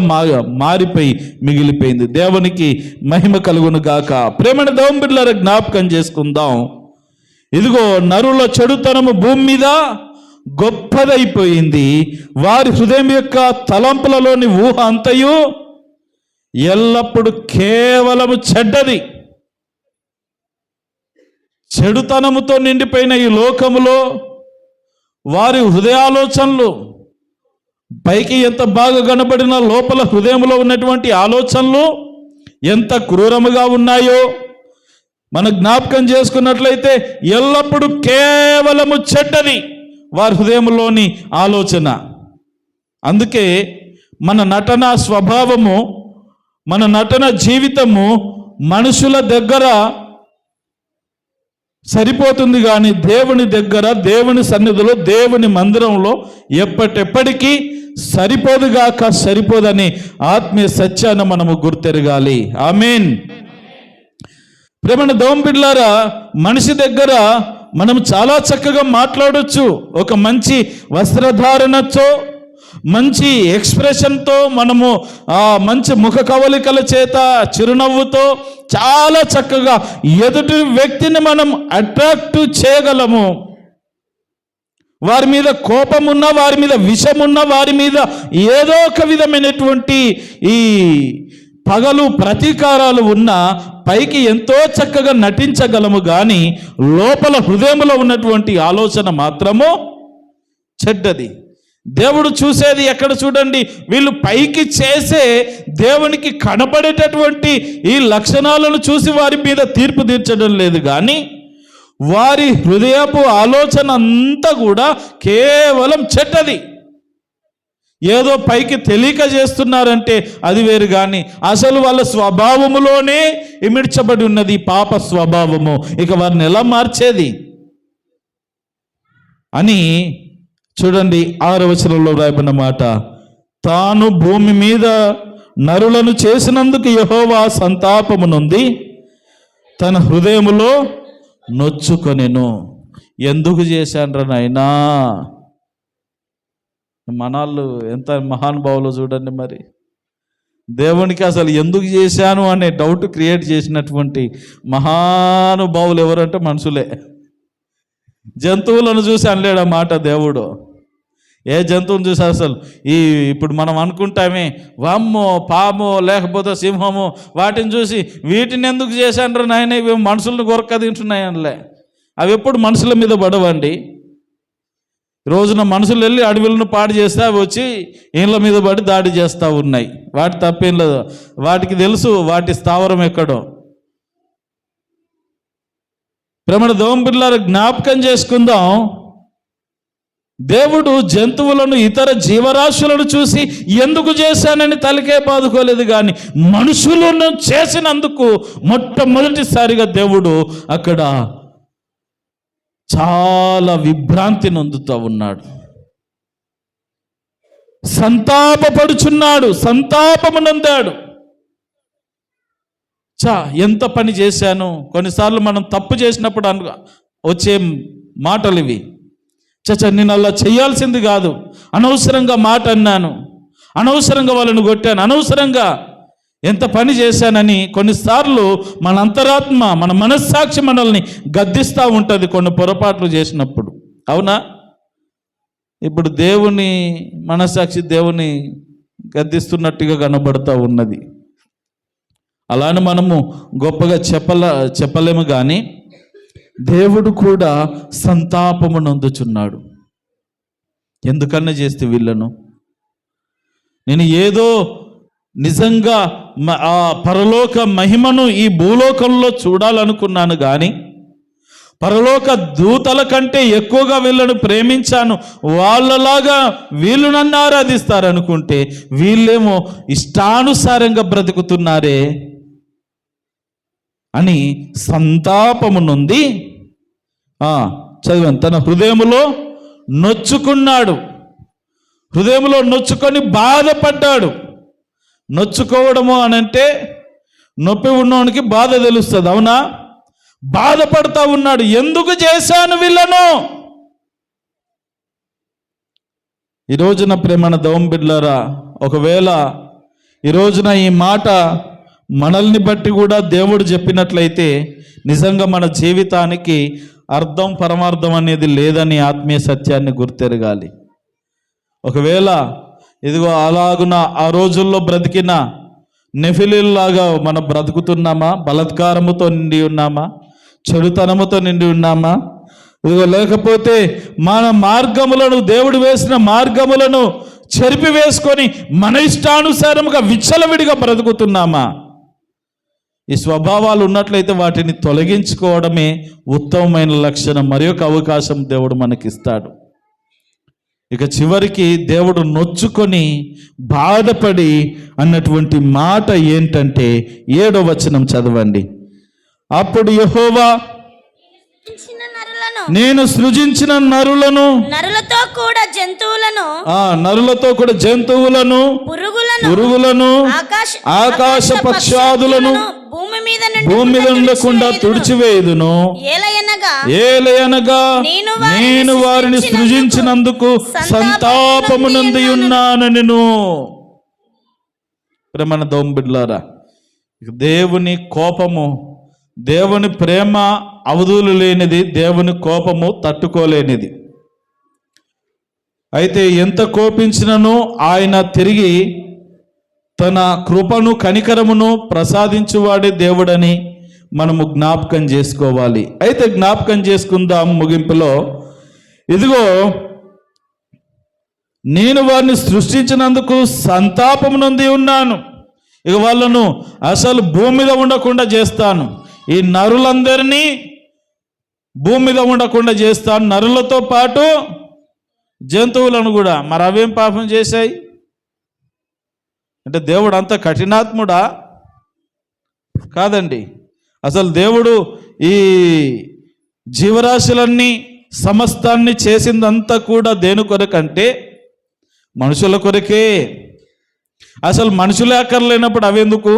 మారిపోయి మిగిలిపోయింది. దేవునికి మహిమ కలుగును గాక. ప్రేమణ దేవుని బిడ్డలారా, జ్ఞాపకం చేసుకుందాం. ఇదిగో నరుల చెడుతనము భూమి మీద గొప్పదైపోయింది. వారి హృదయం యొక్క తలంపులలోని ఊహ అంతయు ఎల్లప్పుడూ కేవలము చెడ్డది. చెడుతనముతో నిండిపోయిన ఈ లోకములో వారి హృదయాలోచనలు పైకి ఎంత బాగా కనబడిన లోపల హృదయంలో ఉన్నటువంటి ఆలోచనలు ఎంత క్రూరముగా ఉన్నాయో మనం జ్ఞాపకం చేసుకున్నట్లయితే ఎల్లప్పుడూ కేవలము చెడ్డది వారి హృదయంలోని ఆలోచన. అందుకే మన నటన స్వభావము, మన నటన జీవితము మనుషుల దగ్గర సరిపోతుంది, కానీ దేవుని దగ్గర, దేవుని సన్నిధిలో, దేవుని మందిరంలో ఎప్పటికీ సరిపోదుగాక సరిపోదని ఆత్మీయ సత్యాన్ని మనము గుర్తెరగాలి. ఆమేన్. ప్రేమణ దేవుని బిడ్డలారా, మనిషి దగ్గర మనం చాలా చక్కగా మాట్లాడొచ్చు. ఒక మంచి వస్త్రధారణతో, మంచి ఎక్స్ప్రెషన్తో, మనము మంచి ముఖ కవలికల చేత, చిరునవ్వుతో చాలా చక్కగా ఎదుటి వ్యక్తిని మనం అట్రాక్ట్ చేయగలము. వారి మీద కోపమున్నా, వారి మీద విషమున్నా, వారి మీద ఏదో ఒక విధమైనటువంటి ఈ పగలు ప్రతీకారాలు ఉన్నా పైకి ఎంతో చక్కగా నటించగలము, కానీ లోపల హృదయంలో ఉన్నటువంటి ఆలోచన మాత్రము చెడ్డది. దేవుడు చూసేది ఎక్కడ చూడండి, వీళ్ళు పైకి చేసే దేవునికి కనపడేటటువంటి ఈ లక్షణాలను చూసి వారి మీద తీర్పు తీర్చడం లేదు, కానీ వారి హృదయపు ఆలోచన అంతా కూడా కేవలం చెడ్డది. ఏదో పైకి తెలియక చేస్తున్నారంటే అది వేరు, కానీ అసలు వాళ్ళ స్వభావములోనే ఇమిడ్చబడి ఉన్నది పాప స్వభావము. ఇక వారిని ఎలా మార్చేది అని చూడండి. 6వ వచనంలో రాయబడిన మాట, తాను భూమి మీద నరులను చేసినందుకు యెహోవా సంతాపము నొంది తన హృదయములో నొచ్చుకొనెను. ఎందుకు చేశాన్రా నాయనా? మనాళ్ళు ఎంత మహానుభావులు చూడండి. మరి దేవునికి అసలు ఎందుకు చేశాను అనే డౌట్ క్రియేట్ చేసినటువంటి మహానుభావులు ఎవరంటే మనుషులే. జంతువులను చూసి అనలేడు ఆ మాట దేవుడు. ఏ జంతువుని చూసి అసలు ఇప్పుడు మనం అనుకుంటామే, వామ్మో పాము లేకపోతే సింహము, వాటిని చూసి వీటిని ఎందుకు చేశాండ్రు నాయన, ఇవి మనుషులను గొరక తింటున్నాయి అనలే. అవి ఎప్పుడు మనుషుల మీద పడవండి. రోజున మనుషులు వెళ్ళి అడవులను పాడు చేస్తే అవి వచ్చి ఇళ్ళ మీద పడి దాడి చేస్తూ ఉన్నాయి. వాటి తప్పేం లేదు, వాటికి తెలుసు వాటి స్థావరం ఎక్కడో. ప్రేమణ దేవుని బిడ్డలారా, జ్ఞాపకం చేసుకుందాం. దేవుడు జంతువులను, ఇతర జీవరాశులను చూసి ఎందుకు చేశానని తలకే బాదుకోలేదు, కానీ మనుషులను చేసినందుకు మొట్టమొదటిసారిగా దేవుడు అక్కడ చాలా విభ్రాంతి నొందుతూ ఉన్నాడు, సంతాపపడుచున్నాడు, సంతాపము నొందాడు. ఎంత పని చేశాను. కొన్నిసార్లు మనం తప్పు చేసినప్పుడు వచ్చే మాటలు ఇవి, నేను అలా చేయాల్సింది కాదు, అనవసరంగా మాట అన్నాను, అనవసరంగా వాళ్ళను కొట్టాను, అనవసరంగా ఎంత పని చేశానని కొన్నిసార్లు మన అంతరాత్మ, మన మనస్సాక్షి మనల్ని గద్దిస్తూ ఉంటుంది కొన్ని పొరపాట్లు చేసినప్పుడు. అవునా? ఇప్పుడు దేవుని మనస్సాక్షి దేవుని గద్దిస్తున్నట్టుగా కనబడుతూ ఉన్నది. అలానే మనము గొప్పగా చెప్పలేము, కానీ దేవుడు కూడా సంతాపము నొందుచున్నాడు. ఎందుకన్నా చేస్తే వీళ్ళను నేను ఏదో నిజంగా ఆ పరలోక మహిమను ఈ భూలోకంలో చూడాలనుకున్నాను, కానీ పరలోక దూతల కంటే ఎక్కువగా వీళ్ళను ప్రేమించాను, వాళ్ళలాగా వీళ్ళు నన్ను ఆరాధిస్తారనుకుంటే వీళ్ళేమో ఇష్టానుసారంగా బ్రతుకుతున్నారే అని సంతాపము నొంది చదివాను. తన హృదయములో నొచ్చుకున్నాడు, హృదయంలో నొచ్చుకొని బాధపడ్డాడు. నొచ్చుకోవడము అనంటే నొప్పి ఉన్నవానికి బాధ తెలుస్తుంది, అవునా? బాధపడతా ఉన్నాడు, ఎందుకు చేశాను వీళ్ళను? ఈ రోజున ప్రేమన దవం బిడ్డలారా, ఒకవేళ ఈ రోజున ఈ మాట మనల్ని బట్టి కూడా దేవుడు చెప్పినట్లయితే నిజంగా మన జీవితానికి అర్థం పరమార్థం అనేది లేదని ఆత్మీయ సత్యాన్ని గుర్తెరగాలి. ఒకవేళ ఇదిగో అలాగున ఆ రోజుల్లో బ్రతికిన నెఫిలీల్లాగా మనం బ్రతుకుతున్నామా? బలాత్కారముతో నిండి ఉన్నామా? చెడుతనముతో నిండి ఉన్నామా? ఇదిగో లేకపోతే మన మార్గములను, దేవుడు వేసిన మార్గములను చెరిపి వేసుకొని మన ఇష్టానుసారముగా విచ్చలవిడిగా బ్రతుకుతున్నామా? ఈ స్వభావాలు ఉన్నట్లయితే వాటిని తొలగించుకోవడమే ఉత్తమమైన లక్షణం. మరి ఒక అవకాశం దేవుడు మనకిస్తాడు. ఇక చివరికి దేవుడు నొచ్చుకొని బాధపడి అన్నటువంటి మాట ఏంటంటే 7వ వచనం చదవండి. అప్పుడు యెహోవా, నేను సృజించిన నరులతో కూడా జంతువులను పురుగులను ఆకాశ పక్షాదులను భూమి మీద ఉండకుండా తుడిచివేయుదును. ఏలయనగా నేను వారిని సృజించినందుకు సంతాపము నొంది ఉన్నానెను. ప్రేమ దొంబిడ్లారా, దేవుని కోపము, దేవుని ప్రేమ అవధులు లేనిది, దేవుని కోపము తట్టుకోలేనిది. అయితే ఎంత కోపించినను ఆయన తిరిగి తన కృపను కనికరమును ప్రసాదించువాడే దేవుడని మనము జ్ఞాపకం చేసుకోవాలి. అయితే జ్ఞాపకం చేసుకుందాం ముగింపులో. ఇదిగో నేను వారిని సృష్టించినందుకు సంతాపము నొంది ఉన్నాను. ఇక వాళ్ళను అసలు భూమి మీద ఉండకుండా చేస్తాను. ఈ నరులందరినీ భూమి మీద ఉండకుండా చేస్తాను, నరులతో పాటు జంతువులను కూడా. మరి అవేం పాపం చేశాయి అంటే దేవుడు అంత కఠినాత్ముడా? కాదండి. అసలు దేవుడు ఈ జీవరాశులన్నీ సమస్తాన్ని చేసిందంతా కూడా దేని కొరకంటే మనుషుల కొరకే. అసలు మనుషులే అక్కర్లేనప్పుడు అవెందుకు?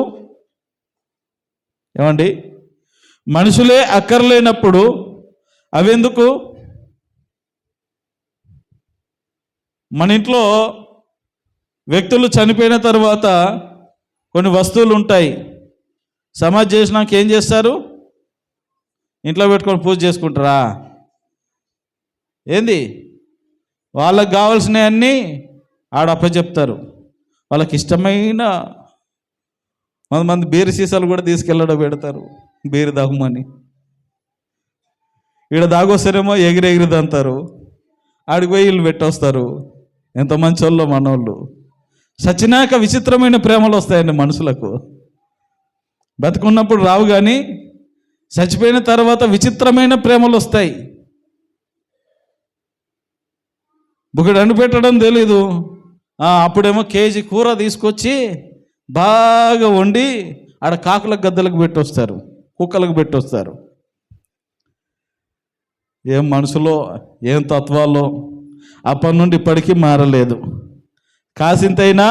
ఏమండి, మనుషులే అక్కర్లేనప్పుడు అవెందుకు? మన ఇంట్లో వ్యక్తులు చనిపోయిన తర్వాత కొన్ని వస్తువులు ఉంటాయి, సమాధి చేసినాక ఏం చేస్తారు? ఇంట్లో పెట్టుకొని పూజ చేసుకుంటారా? ఏంది? వాళ్ళకి కావాల్సినవన్నీ ఆడప్పచెప్తారు. వాళ్ళకి ఇష్టమైన కొంతమంది బీరు సీసాలు కూడా తీసుకెళ్ళడం పెడతారు, బీరు దాగమని. ఈడ దాగొస్తారేమో ఎగిరి దంతారు, ఆడికి పోయి వీళ్ళు పెట్టొస్తారు. ఎంత మంచి వాళ్ళు మనోళ్ళు. సచ్చినాక విచిత్రమైన ప్రేమలు వస్తాయండి మనుషులకు. బతుకున్నప్పుడు రావు, కానీ చచ్చిపోయిన తర్వాత విచిత్రమైన ప్రేమలు వస్తాయి. బుక్కడు అండు పెట్టడం తెలీదు, అప్పుడేమో కేజీ కూర తీసుకొచ్చి బాగా వండి ఆడ కాకులకు గద్దలకు పెట్టొస్తారు, కుక్కలకు పెట్టొస్తారు. ఏం మనుషులో, ఏం తత్వాలో అప్పటి నుండి ఇప్పటికీ మారలేదు. కాసింతైనా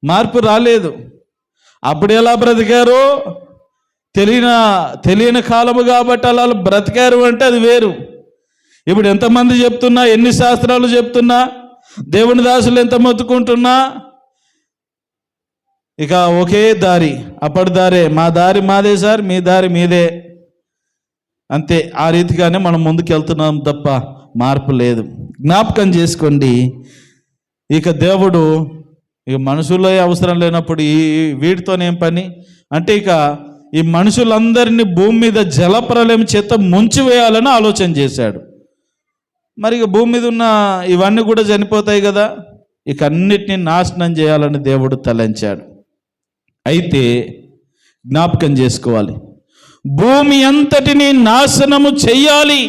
మార్పు రాలేదు. అప్పుడు ఎలా బ్రతికారు తెలియని కాలము కాబట్టి అలా బ్రతికారు అంటే అది వేరు. ఇప్పుడు ఎంతమంది చెప్తున్నా, ఎన్ని శాస్త్రాలు చెప్తున్నా, దేవుని దాసులు ఎంత మొత్తుకుంటున్నా, ఇక ఒకే దారి, అప్పటి దారే. మా దారి మాదే సార్, మీ దారి మీదే, అంతే. ఆ రీతిగానే మనం ముందుకు వెళ్తున్నాం తప్ప మార్పు లేదు. జ్ఞాపకం చేసుకోండి. ఇక దేవుడు ఇక మనుషుల్లో అవసరం లేనప్పుడు ఈ వీటితోనేం పని అంటే, ఇక ఈ మనుషులందరినీ భూమి మీద జలప్రలయం చేత ముంచివేయాలని ఆలోచన చేశాడు. మరి ఇక భూమి మీద ఉన్న ఇవన్నీ కూడా చనిపోతాయి కదా. ఇక అన్నిటినీ నాశనం చేయాలని దేవుడు తలంచాడు. అయితే జ్ఞాపకం చేసుకోవాలి, భూమి అంతటిని నాశనము చెయ్యాలి,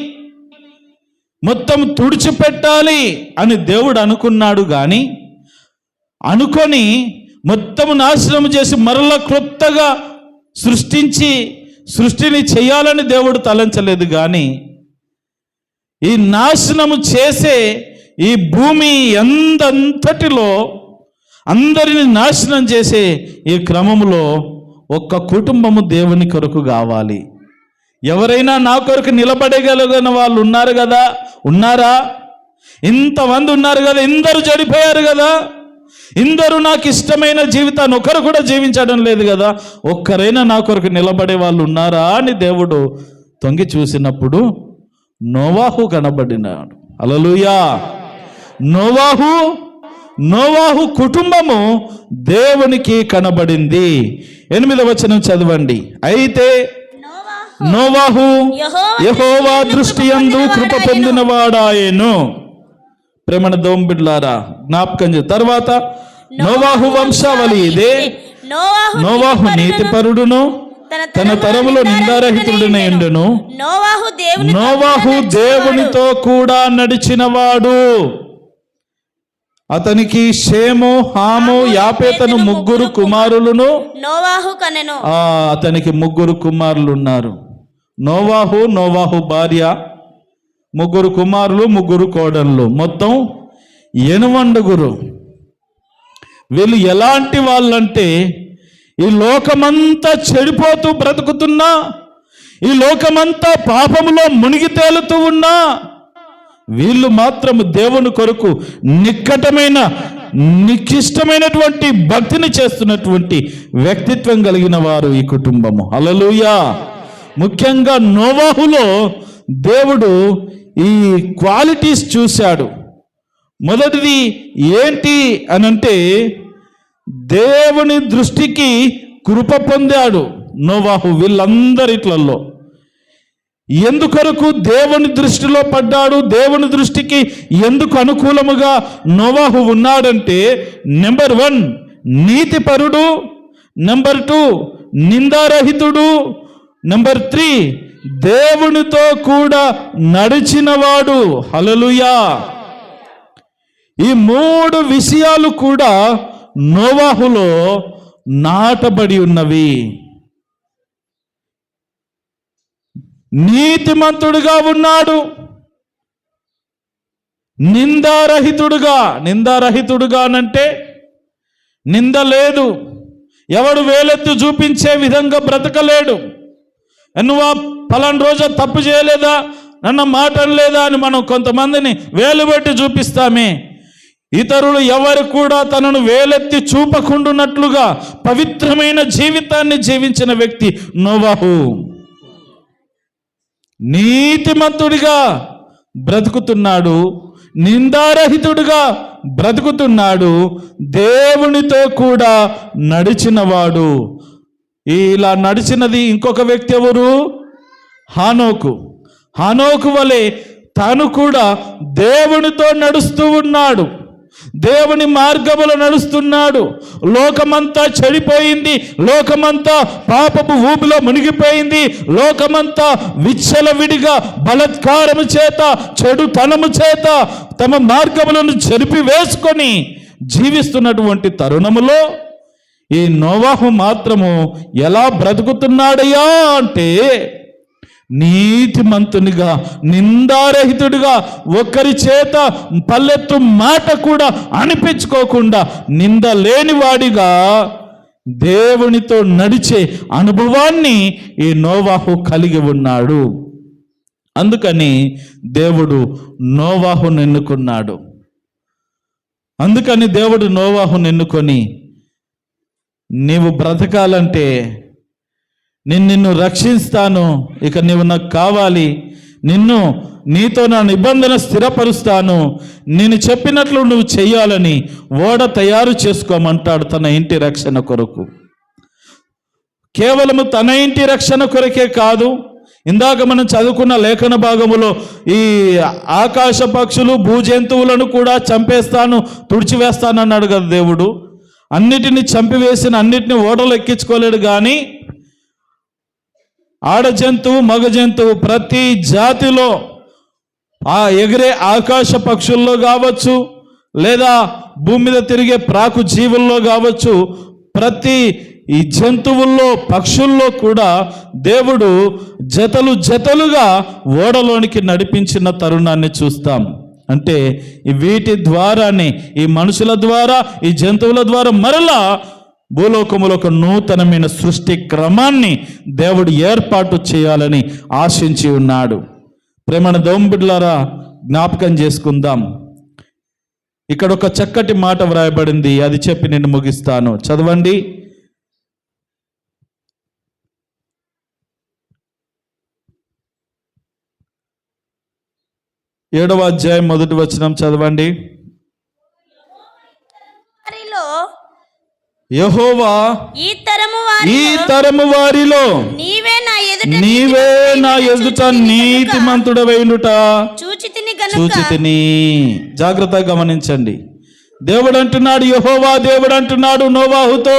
మొత్తం తుడిచిపెట్టాలి అని దేవుడు అనుకున్నాడు. కానీ అనుకొని మొత్తం నాశనం చేసి మరలా క్రొత్తగా సృష్టిని చేయాలని దేవుడు తలంచలేదు. కానీ ఈ నాశనము చేసే ఈ భూమి అంతటిలో అందరిని నాశనం చేసే ఈ క్రమంలో ఒక్క కుటుంబము దేవుని కొరకు కావాలి. ఎవరైనా నా కొరకు నిలబడగలిగిన వాళ్ళు ఉన్నారు కదా? ఉన్నారా? ఇంతమంది ఉన్నారు కదా, ఇందరూ చెడిపోయారు కదా, ఇందరూ నాకు ఇష్టమైన జీవితాన్ని ఒకరు కూడా జీవించడం లేదు కదా, ఒక్కరైనా నా కొరకు నిలబడే వాళ్ళు ఉన్నారా అని దేవుడు తొంగి చూసినప్పుడు నోవాహు కనబడినాడు. హల్లెలూయా. నోవాహు కుటుంబము దేవునికి కనబడింది. 8వ వచనం చదవండి. అయితే నోవాహు యెహోవా దృష్టి యందు కృప పొందినవాడాయెను. ప్రేమణ దోంబిడ్లారా జ్ఞాపకం చేయ. తర్వాత నోవాహు వంశావళి ఇదే. నోవాహు నీతిపరుడును తన తరములో నిందారహితుడనై ఉండెను. నోవాహు దేవునితో కూడా నడిచినవాడు. అతనికి షేము, హాము, యాపేతను 3 కుమారులను నోవాహు కనెను. అతనికి 3 కుమారులు ఉన్నారు. నోవాహు భార్య, 3 కుమారులు, 3 కోడళ్ళు, మొత్తం 8. వీళ్ళు ఎలాంటి వాళ్ళంటే ఈ లోకమంతా చెడిపోతూ బ్రతుకుతున్నా, ఈ లోకమంతా పాపములో మునిగి తేలుతూ ఉన్నా, వీళ్ళు మాత్రం దేవుని కొరకు నికిష్టమైనటువంటి భక్తిని చేస్తున్నటువంటి వ్యక్తిత్వం కలిగిన వారు ఈ కుటుంబము. హల్లెలూయా. ముఖ్యంగా నోవాహులో దేవుడు ఈ క్వాలిటీస్ చూశాడు. మొదటిది ఏంటి అనంటే దేవుని దృష్టికి కృప పొందాడు నోవాహు. వీళ్ళందరిట్లలో ఎందుకొరకు దేవుని దృష్టిలో పడ్డాడు, దేవుని దృష్టికి ఎందుకు అనుకూలముగా నోవాహు ఉన్నాడంటే, నెంబర్ 1 నీతిపరుడు, నెంబర్ 2 నిందారహితుడు, నెంబర్ 3 దేవునితో కూడా నడిచినవాడు. హల్లెలూయా. ఈ 3 విషయాలు కూడా నోవాహులో నాటబడి ఉన్నవి. నీతిమంతుడుగా ఉన్నాడు, నిందారహితుడుగా అనంటే నింద లేదు, ఎవడు వేలెత్తి చూపించే విధంగా బ్రతకలేడు. నువ్వు పలానా రోజు తప్పు చేయలేదా, నన్న మాట లేదా అని మనం కొంతమందిని వేలు పెట్టి చూపిస్తామే. ఇతరులు ఎవరు కూడా తనను వేలెత్తి చూపకుండునట్లుగా పవిత్రమైన జీవితాన్ని జీవించిన వ్యక్తి నోవాహు. నీతిమంతుడిగా బ్రతుకుతున్నాడు, నిందారహితుడిగా బ్రతుకుతున్నాడు, దేవునితో కూడా నడిచినవాడు. ఇలా నడిచినది ఇంకొక వ్యక్తి ఎవరు? హానోకు వలె తాను కూడా దేవునితో నడుస్తూ ఉన్నాడు, దేవుని మార్గములో నడుస్తున్నాడు. లోకమంతా చెడిపోయింది, లోకమంతా పాపపు ఊబిలో మునిగిపోయింది, లోకమంతా విచ్చలవిడిగా బలాత్కారము చేత, చెడుతనము చేత తమ మార్గములను చెరిపి వేసుకొని జీవిస్తున్నటువంటి తరుణములో ఈ నోవాహు మాత్రము ఎలా బ్రతుకుతున్నాడయ్యా అంటే నీతిమంతునిగా, నిందారహితుడిగా, ఒకరి చేత పల్లెత్తు మాట కూడా అనిపించుకోకుండా నింద లేనివాడిగా దేవునితో నడిచే అనుభవాన్ని ఈ నోవాహు కలిగి ఉన్నాడు. అందుకని దేవుడు నోవాహును ఎన్నుకున్నాడు. అందుకని దేవుడు నోవాహును ఎన్నుకొని, నీవు బ్రతకాలంటే నిన్ను రక్షిస్తాను, ఇక నీవు నాకు కావాలి, నీతో నా నిబంధన స్థిరపరుస్తాను, నేను చెప్పినట్లు నువ్వు చెయ్యాలని ఓడ తయారు చేసుకోమంటాడు తన ఇంటి రక్షణ కొరకు. కేవలము తన ఇంటి రక్షణ కొరకే కాదు, ఇందాక మనం చదువుకున్న లేఖన భాగములో ఈ ఆకాశ పక్షులు భూజంతువులను కూడా చంపేస్తాను, తుడిచివేస్తాను అన్నాడు కదా దేవుడు. అన్నిటిని చంపివేసిన అన్నిటిని ఓడలు ఎక్కించుకోలేడు, కానీ ఆడ జంతువు మగ జంతువు ప్రతి జాతిలో ఆ ఎగిరే ఆకాశ పక్షుల్లో కావచ్చు, లేదా భూమి మీద తిరిగే ప్రాకు జీవుల్లో కావచ్చు, ప్రతి ఈ జంతువుల్లో పక్షుల్లో కూడా దేవుడు జతలు జతలుగా ఓడలోనికి నడిపించిన తరుణాన్ని చూస్తాం. అంటే వీటి ద్వారానే, ఈ మనుషుల ద్వారా, ఈ జంతువుల ద్వారా మరలా భూలోకములో ఒక నూతనమైన సృష్టి క్రమాన్ని దేవుడు ఏర్పాటు చేయాలని ఆశించి ఉన్నాడు. ప్రేమణ దోంబిడ్లారా, జ్ఞాపకం చేసుకుందాం. ఇక్కడ ఒక చక్కటి మాట వ్రాయబడింది, అది చెప్పి నేను ముగిస్తాను. చదవండి. 7వ అధ్యాయం 1వ వచనం చదవండి. యెహోవా ఈ తరము వారిలో నీవే నా ఎదుట నీతిమంతుడవైనుట చూచితిని. జాగ్రత్తగా గమనించండి. దేవుడు అంటున్నాడు, యెహోవా దేవుడు అంటున్నాడు నోవాహుతో,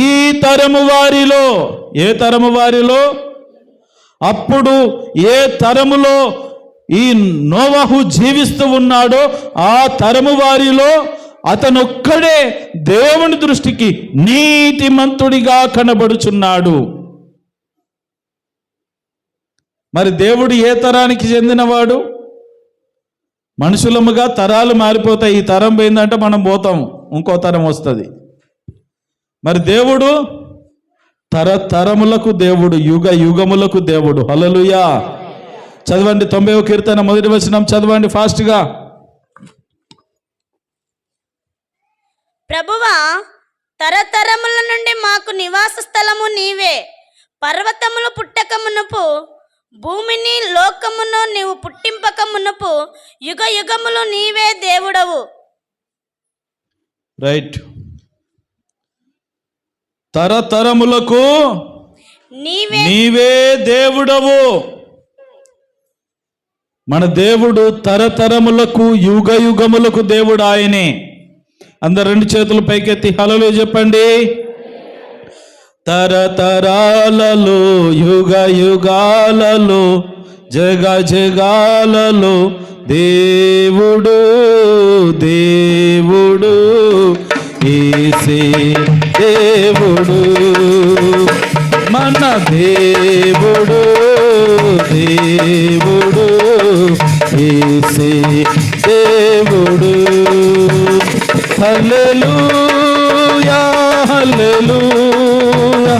ఈ తరము వారిలో. ఏ తరము వారిలో? అప్పుడు ఏ తరములో ఈ నోవాహు జీవిస్తూ ఉన్నాడో ఆ తరము వారిలో అతనొక్కడే దేవుని దృష్టికి నీతిమంతుడిగా కనబడుచున్నాడు. మరి దేవుడు ఏ తరానికి చెందినవాడు? మనుషులముగా తరాలు మారిపోతాయి. ఈ తరం పోయిందంటే మనం పోతాం, ఇంకో తరం వస్తుంది. మరి దేవుడు తరతరములకు దేవుడు, యుగ యుగములకు దేవుడు. హల్లెలూయా. చదవండి 90వ కీర్తన 1వ వచనం చదవండి ఫాస్ట్గా. ప్రభువా, తరతరముల నుండి మాకు నివాస స్థలము నీవే. పర్వతములు పుట్టక మునుపు, భూమిని లోకమును నీవు పుట్టింపక మునుపు, యుగ యుగములు నీవే దేవుడవు. రైట్. తరతరములకు నీవే దేవుడవు. మన దేవుడు తరతరములకు యుగ యుగములకు దేవుడు ఆయనే. అందరు 2 చేతులు పైకెత్తి హల్లెలూయా చెప్పండి. తరతరాలలో, యుగ యుగాలలో, జగ జగాలలో దేవుడు దేవుడు యేసే దేవుడు, మన దేవుడు దేవుడు యేసే దేవుడు. హల్లెలూయా హల్లెలూయా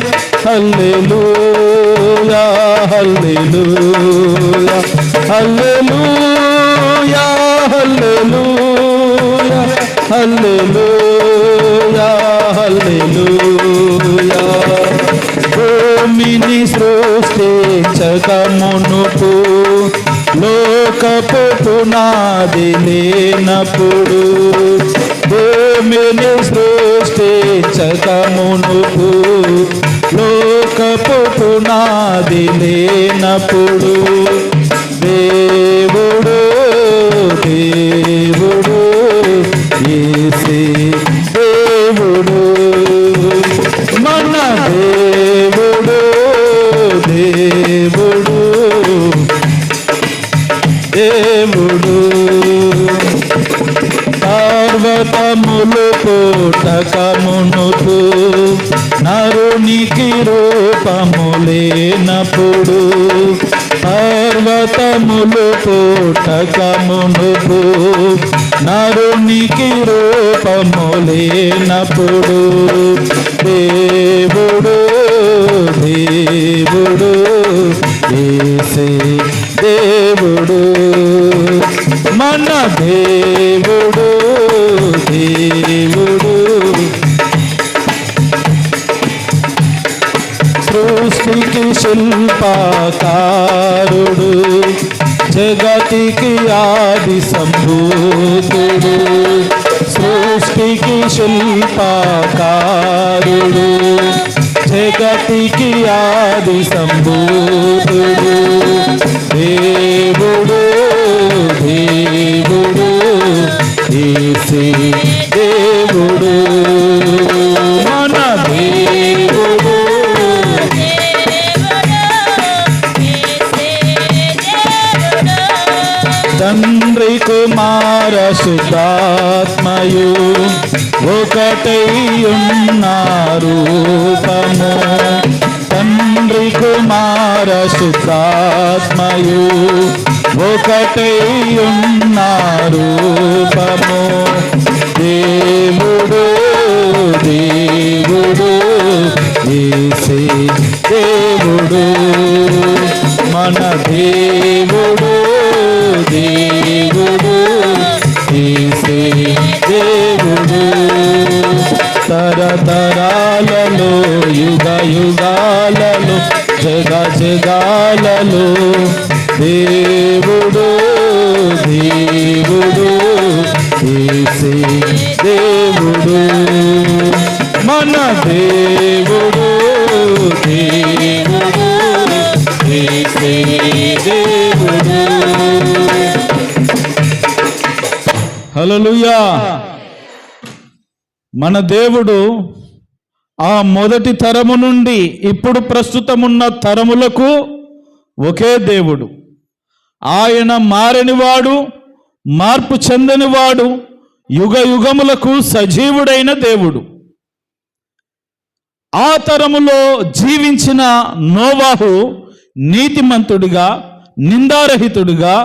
హల్లెలూయా హల్లెలూయా హల్లెలూయా హల్లెలూయా హల్లెలూయా హల్లెలూయా. భూమిని సృష్టించక మునుపు, లోకపు పునాది లేనప్పుడు, భూమిని సృష్టించక మునుపు, లోకపు పునాది లేనప్పుడు, దేవుడు దేవుడు యేసే దేవుడు, మన దేవుడు దేవుడు దేవుడు. పర్వతములు పుట్టక మునుపు, నరునికి రూపము లేనప్పుడు, పర్వతములు పుట్టక మునుపు, నరునికి రూపము లేనప్పుడు, దేవుడు దేవుడు యేసే దేవుడు, మన దేవుడు దేవుడు. సృష్టికి శిల్పకారుడు, జగతికి ఆది సంభూతుడు. సృష్టికి శిల్పకారుడు, జగతికి ఆది సంభూతుడు దేవుడు దేవుడు యేసే దేవుడు మన దేవుడు తండ్రి కుమార శుద్ధాత్మయు ఒకటై ఉన్నారు రూపము తండ్రి కుమార శుద్ధాత్మయు ఒకటై ఉన్నారు రూపము దేవుడు దేవుడు యేసే దేవుడు మన దేవుడు దేవుడు యేసే దేవుడు తరతరాలలో యుగ యుగాలలో జగ జగాలలో దేవుడు దేవుడు యేసే దేవుడు మన దేవుడు దేవుడు యేసే దేవుడు. హల్లెలూయా. మన దేవుడు ఆ మొదటి తరము నుండి ఇప్పుడు ప్రస్తుతమున్న తరములకు ఒకే దేవుడు. ఆయన మారనివాడు, మార్పు చెందనివాడు, యుగ యుగములకు సజీవుడైన దేవుడు. ఆ తరములో జీవించిన నోవాహు నీతిమంతుడిగా, నిందారహితుడిగా,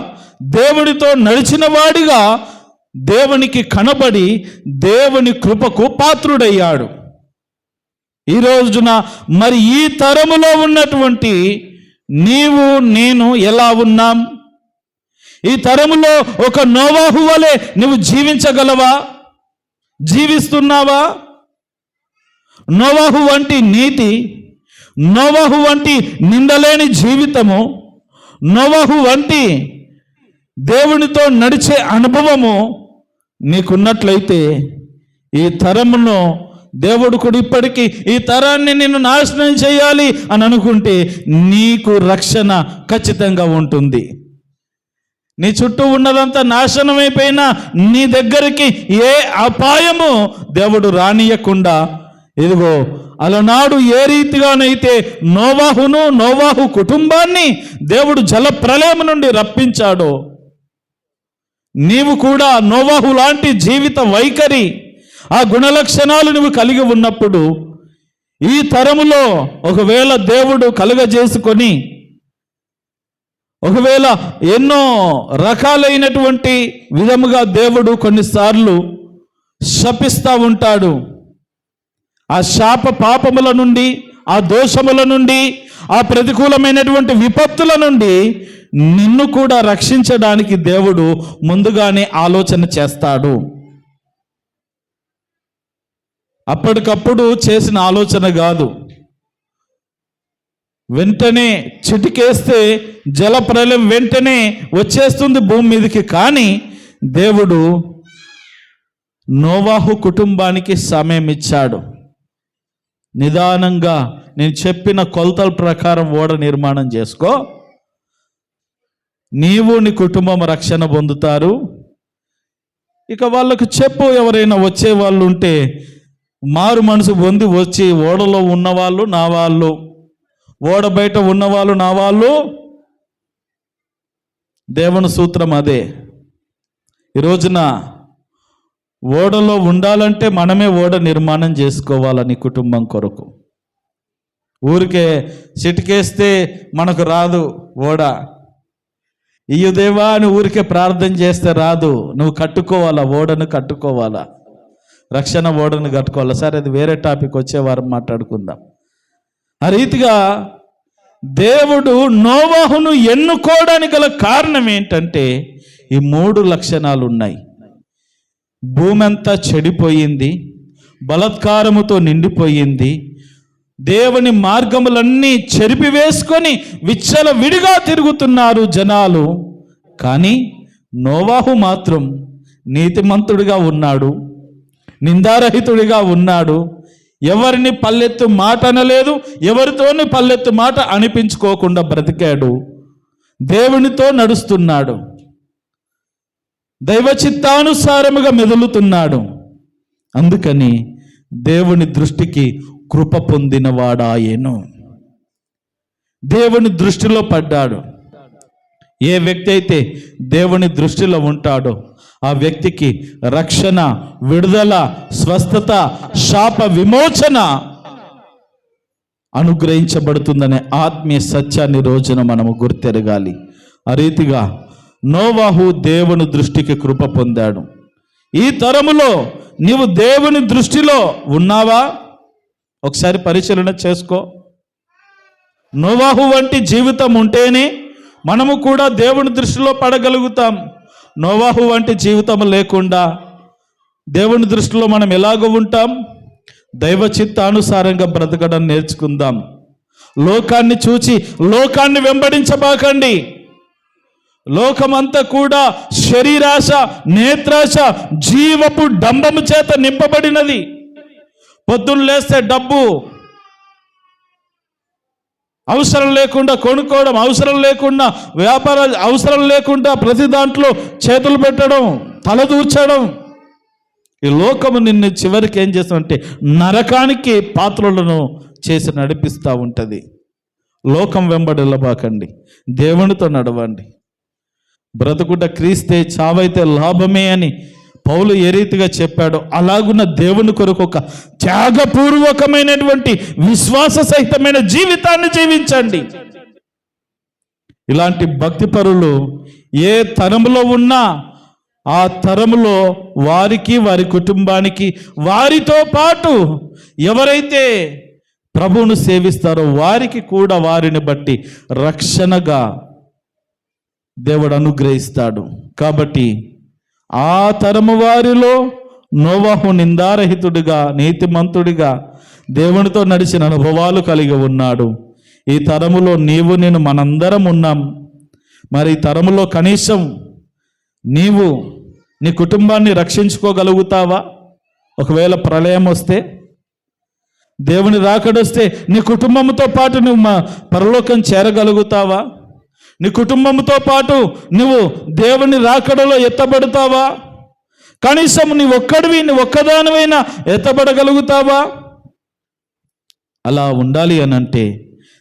దేవుడితో నడిచిన వాడిగా దేవునికి కనబడి దేవుని కృపకు పాత్రుడయ్యాడు. ఈ రోజున మరి ఈ తరములో ఉన్నటువంటి నీవు నేను ఎలా ఉన్నాం? ఈ తరములో ఒక నోవాహు వలె నువ్వు జీవించగలవా? జీవిస్తున్నావా? నోవాహు వంటి నీతి, నోవాహు వంటి నిందలేని జీవితము, నోవాహు వంటి దేవునితో నడిచే అనుభవము నీకున్నట్లయితే ఈ తరమును దేవుడు కూడా ఇప్పటికీ ఈ తరాన్ని నిన్ను నాశనం చేయాలి అని అనుకుంటే నీకు రక్షణ ఖచ్చితంగా ఉంటుంది. నీ చుట్టూ ఉన్నదంతా నాశనమైపోయినా నీ దగ్గరికి ఏ అపాయము దేవుడు రానియకుండా, ఇదిగో అలనాడు ఏ రీతిగానైతే నోవాహును నోవాహు కుటుంబాన్ని దేవుడు జల ప్రళయం నుండి రప్పించాడో, నీవు కూడా నోవాహు లాంటి జీవిత వైఖరి, ఆ గుణలక్షణాలు నువ్వు కలిగి ఉన్నప్పుడు ఈ తరములో ఒకవేళ దేవుడు కలుగజేసుకొని ఒకవేళ ఎన్నో రకాలైనటువంటి విధముగా దేవుడు కొన్నిసార్లు శపిస్తూ ఉంటాడు. ఆ శాప పాపముల నుండి, ఆ దోషముల నుండి, ఆ ప్రతికూలమైనటువంటి విపత్తుల నుండి నిన్ను కూడా రక్షించడానికి దేవుడు ముందుగానే ఆలోచన చేస్తాడు. అప్పటికప్పుడు చేసిన ఆలోచన కాదు. వెంటనే చిటికేస్తే జలప్రలయం వెంటనే వచ్చేస్తుంది భూమి మీదకి. కానీ దేవుడు నోవాహు కుటుంబానికి సమయం ఇచ్చాడు. నిదానంగా నేను చెప్పిన కొలతల ప్రకారం ఓడ నిర్మాణం చేసుకో, నీవు నీ కుటుంబం రక్షణ పొందుతారు. ఇక వాళ్ళకు చెప్పు, ఎవరైనా వచ్చే వాళ్ళు ఉంటే మారు మనసు పొంది వచ్చి ఓడలో ఉన్నవాళ్ళు నా వాళ్ళు, ఓడ బయట ఉన్నవాళ్ళు నా వాళ్ళు. దేవుని సూత్రం అదే. ఈ రోజున ఓడలో ఉండాలంటే మనమే ఓడ నిర్మాణం చేసుకోవాలని కుటుంబం కొరకు. ఊరికే చిటికేస్తే మనకు రాదు ఓడ. ఇయ్యు దేవా అని ఊరికే ప్రార్థన చేస్తే రాదు. నువ్వు కట్టుకోవాలా, ఓడను కట్టుకోవాలా, రక్షణ ఓడను కట్టుకోవాలా. సరే, అది వేరే టాపిక్, వచ్చే వారం మాట్లాడుకుందాం. ఆ రీతిగా దేవుడు నోవాహును ఎన్నుకోవడానికి గల కారణం ఏంటంటే ఈ 3 లక్షణాలు ఉన్నాయి. భూమి అంతా చెడిపోయింది, బలాత్కారముతో నిండిపోయింది, దేవుని మార్గములన్నీ చెరిపివేసుకొని విచ్చల విడిగా తిరుగుతున్నారు జనాలు. కానీ నోవాహు మాత్రం నీతిమంతుడిగా ఉన్నాడు, నిందారహితుడిగా ఉన్నాడు. ఎవరిని పల్లెత్తు మాట అనలేదు, ఎవరితోని పల్లెత్తు మాట అనిపించుకోకుండా బ్రతికాడు. దేవునితో నడుస్తున్నాడు, దైవ చిత్తానుసారముగా మెదులుతున్నాడు. అందుకని దేవుని దృష్టికి కృప పొందినవాడాయెను. దేవుని దృష్టిలో పడ్డాడు. ఏ వ్యక్తి అయితే దేవుని దృష్టిలో ఉంటాడో ఆ వ్యక్తికి రక్షణ, విడుదల, స్వస్థత, శాప విమోచన అనుగ్రహించబడుతుందనే ఆత్మీయ సత్యాన్ని రోజున మనము గుర్తెరగాలి. ఆ రీతిగా నోవాహు దేవుని దృష్టికి కృప పొందాడు. ఈ తరములో నీవు దేవుని దృష్టిలో ఉన్నావా? ఒకసారి పరిశీలన చేసుకో. నోవాహు వంటి జీవితం ఉంటేనే మనము కూడా దేవుని దృష్టిలో పడగలుగుతాం. నోవాహు వంటి జీవితం లేకుండా దేవుని దృష్టిలో మనం ఎలాగో ఉంటాం? దైవ చిత్తానుసారంగా బ్రతకడం నేర్చుకుందాం. లోకాన్ని చూచి లోకాన్ని వెంబడించబాకండి. లోకమంతా కూడా శరీరాశ, నేత్రాశ, జీవపు డంబము చేత నింపబడినది. పొద్దున్న లేస్తే డబ్బు అవసరం లేకుండా కొనుక్కోవడం, అవసరం లేకుండా వ్యాపారాలు, అవసరం లేకుండా ప్రతి దాంట్లో చేతులు పెట్టడం, తలదూర్చడం. ఈ లోకము నిన్ను చివరికి ఏం చేస్తుందంటే నరకానికి పాత్రలను చేసి నడిపిస్తూ ఉంటుంది. లోకం వెంబడి వెళ్ళబాకండి, దేవునితో నడవండి. బ్రతుకుట క్రీస్తే, చావైతే లాభమే అని పౌలు ఏ రీతిగా చెప్పాడో అలాగున్న దేవుని కొరకు ఒక త్యాగపూర్వకమైనటువంటి విశ్వాస సహితమైన జీవితాన్ని జీవించండి. ఇలాంటి భక్తిపరులు ఏ తరములో ఉన్నా ఆ తరములో వారికి, వారి కుటుంబానికి, వారితో పాటు ఎవరైతే ప్రభువును సేవిస్తారో వారికి కూడా వారిని బట్టి రక్షణగా దేవుడు అనుగ్రహిస్తాడు. కాబట్టి ఆ తరము వారిలో నోవాహు నిందారహితుడిగా, నీతిమంతుడిగా దేవునితో నడిచిన అనుభవాలు కలిగి ఉన్నాడు. ఈ తరములో నీవు నేను మనందరం ఉన్నాం. మరి ఈ తరములో కనీసం నీవు నీ కుటుంబాన్ని రక్షించుకోగలుగుతావా? ఒకవేళ ప్రళయం వస్తే, దేవుని రాకడొస్తే నీ కుటుంబంతో పాటు నువ్వు పరలోకం చేరగలుగుతావా? నీ కుటుంబంతో పాటు నువ్వు దేవుని రాకడలో ఎత్తబడతావా? కనీసం నీ ఒక్కదానివైనా ఎత్తబడగలుగుతావా? అలా ఉండాలి అనంటే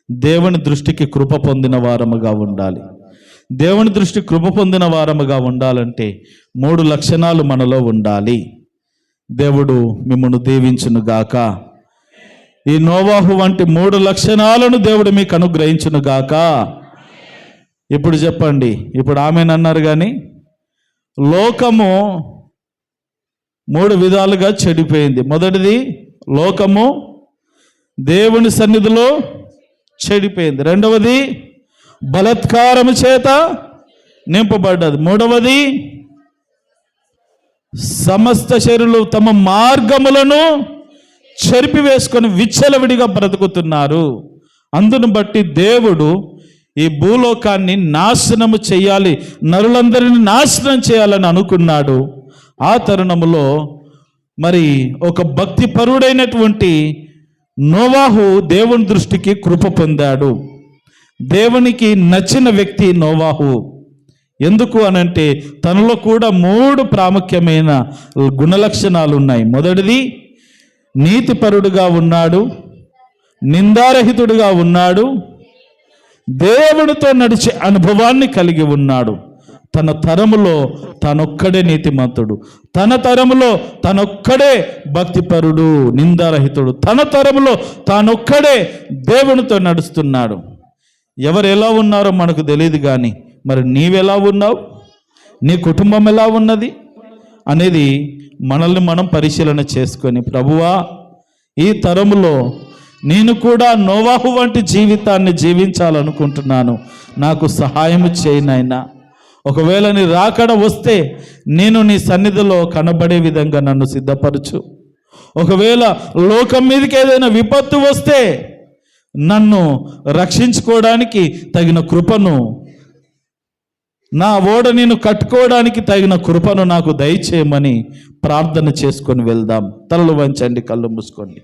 దేవుని దృష్టికి కృప పొందిన వారముగా ఉండాలి. దేవుని దృష్టి కృప పొందిన వారముగా ఉండాలంటే 3 లక్షణాలు మనలో ఉండాలి. దేవుడు మిమ్మల్ని దీవించునుగాక. ఈ నోవాహు వంటి 3 లక్షణాలను దేవుడు మీకు అనుగ్రహించునుగాక. ఇప్పుడు చెప్పండి, ఇప్పుడు ఆమెనన్నారు కానీ లోకము 3 విధాలుగా చెడిపోయింది. మొదటిది, లోకము దేవుని సన్నిధిలో చెడిపోయింది. రెండవది, బలాత్కారము చేత నింపబడ్డది. మూడవది, సమస్త శరీరులు తమ మార్గములను చెరిపివేసుకొని విచ్చలవిడిగా బ్రతుకుతున్నారు. అందును బట్టి దేవుడు ఈ భూలోకాన్ని నాశనము చేయాలి, నరులందరినీ నాశనం చేయాలని అనుకున్నాడు. ఆ తరుణములో మరి ఒక భక్తిపరుడైనటువంటి నోవాహు దేవుని దృష్టికి కృప పొందాడు. దేవునికి నచ్చిన వ్యక్తి నోవాహు. ఎందుకు అనంటే తనలో కూడా 3 ప్రాముఖ్యమైన గుణలక్షణాలు ఉన్నాయి. మొదటిది, నీతిపరుడుగా ఉన్నాడు, నిందారహితుడుగా ఉన్నాడు, దేవునితో నడిచే అనుభవాన్ని కలిగి ఉన్నాడు. తన తరములో తనొక్కడే నీతిమంతుడు, తన తరములో తనొక్కడే భక్తిపరుడు, నిందారహితుడు, తన తరములో తానొక్కడే దేవునితో నడుస్తున్నాడు. ఎవరు ఎలా ఉన్నారో మనకు తెలియదు, కానీ మరి నీవెలా ఉన్నావు, నీ కుటుంబం ఎలా ఉన్నది అనేది మనల్ని మనం పరిశీలన చేసుకొని, ప్రభువా ఈ తరములో నేను కూడా నోవాహు వంటి జీవితాన్ని జీవించాలనుకుంటున్నాను, నాకు సహాయం చేయి నాయనా. ఒకవేళ నీ రాకడ వస్తే నేను నీ సన్నిధిలో కనబడే విధంగా నన్ను సిద్ధపరచు. ఒకవేళ లోకం మీదకి ఏదైనా విపత్తు వస్తే నన్ను రక్షించుకోవడానికి తగిన కృపను, నా ఓడ నేను కట్టుకోవడానికి తగిన కృపను నాకు దయచేయమని ప్రార్థన చేసుకొని వెళ్దాం. తలలు వంచండి, కళ్ళు మూసుకోండి.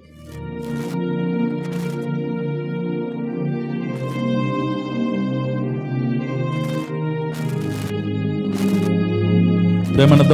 ప్రేమన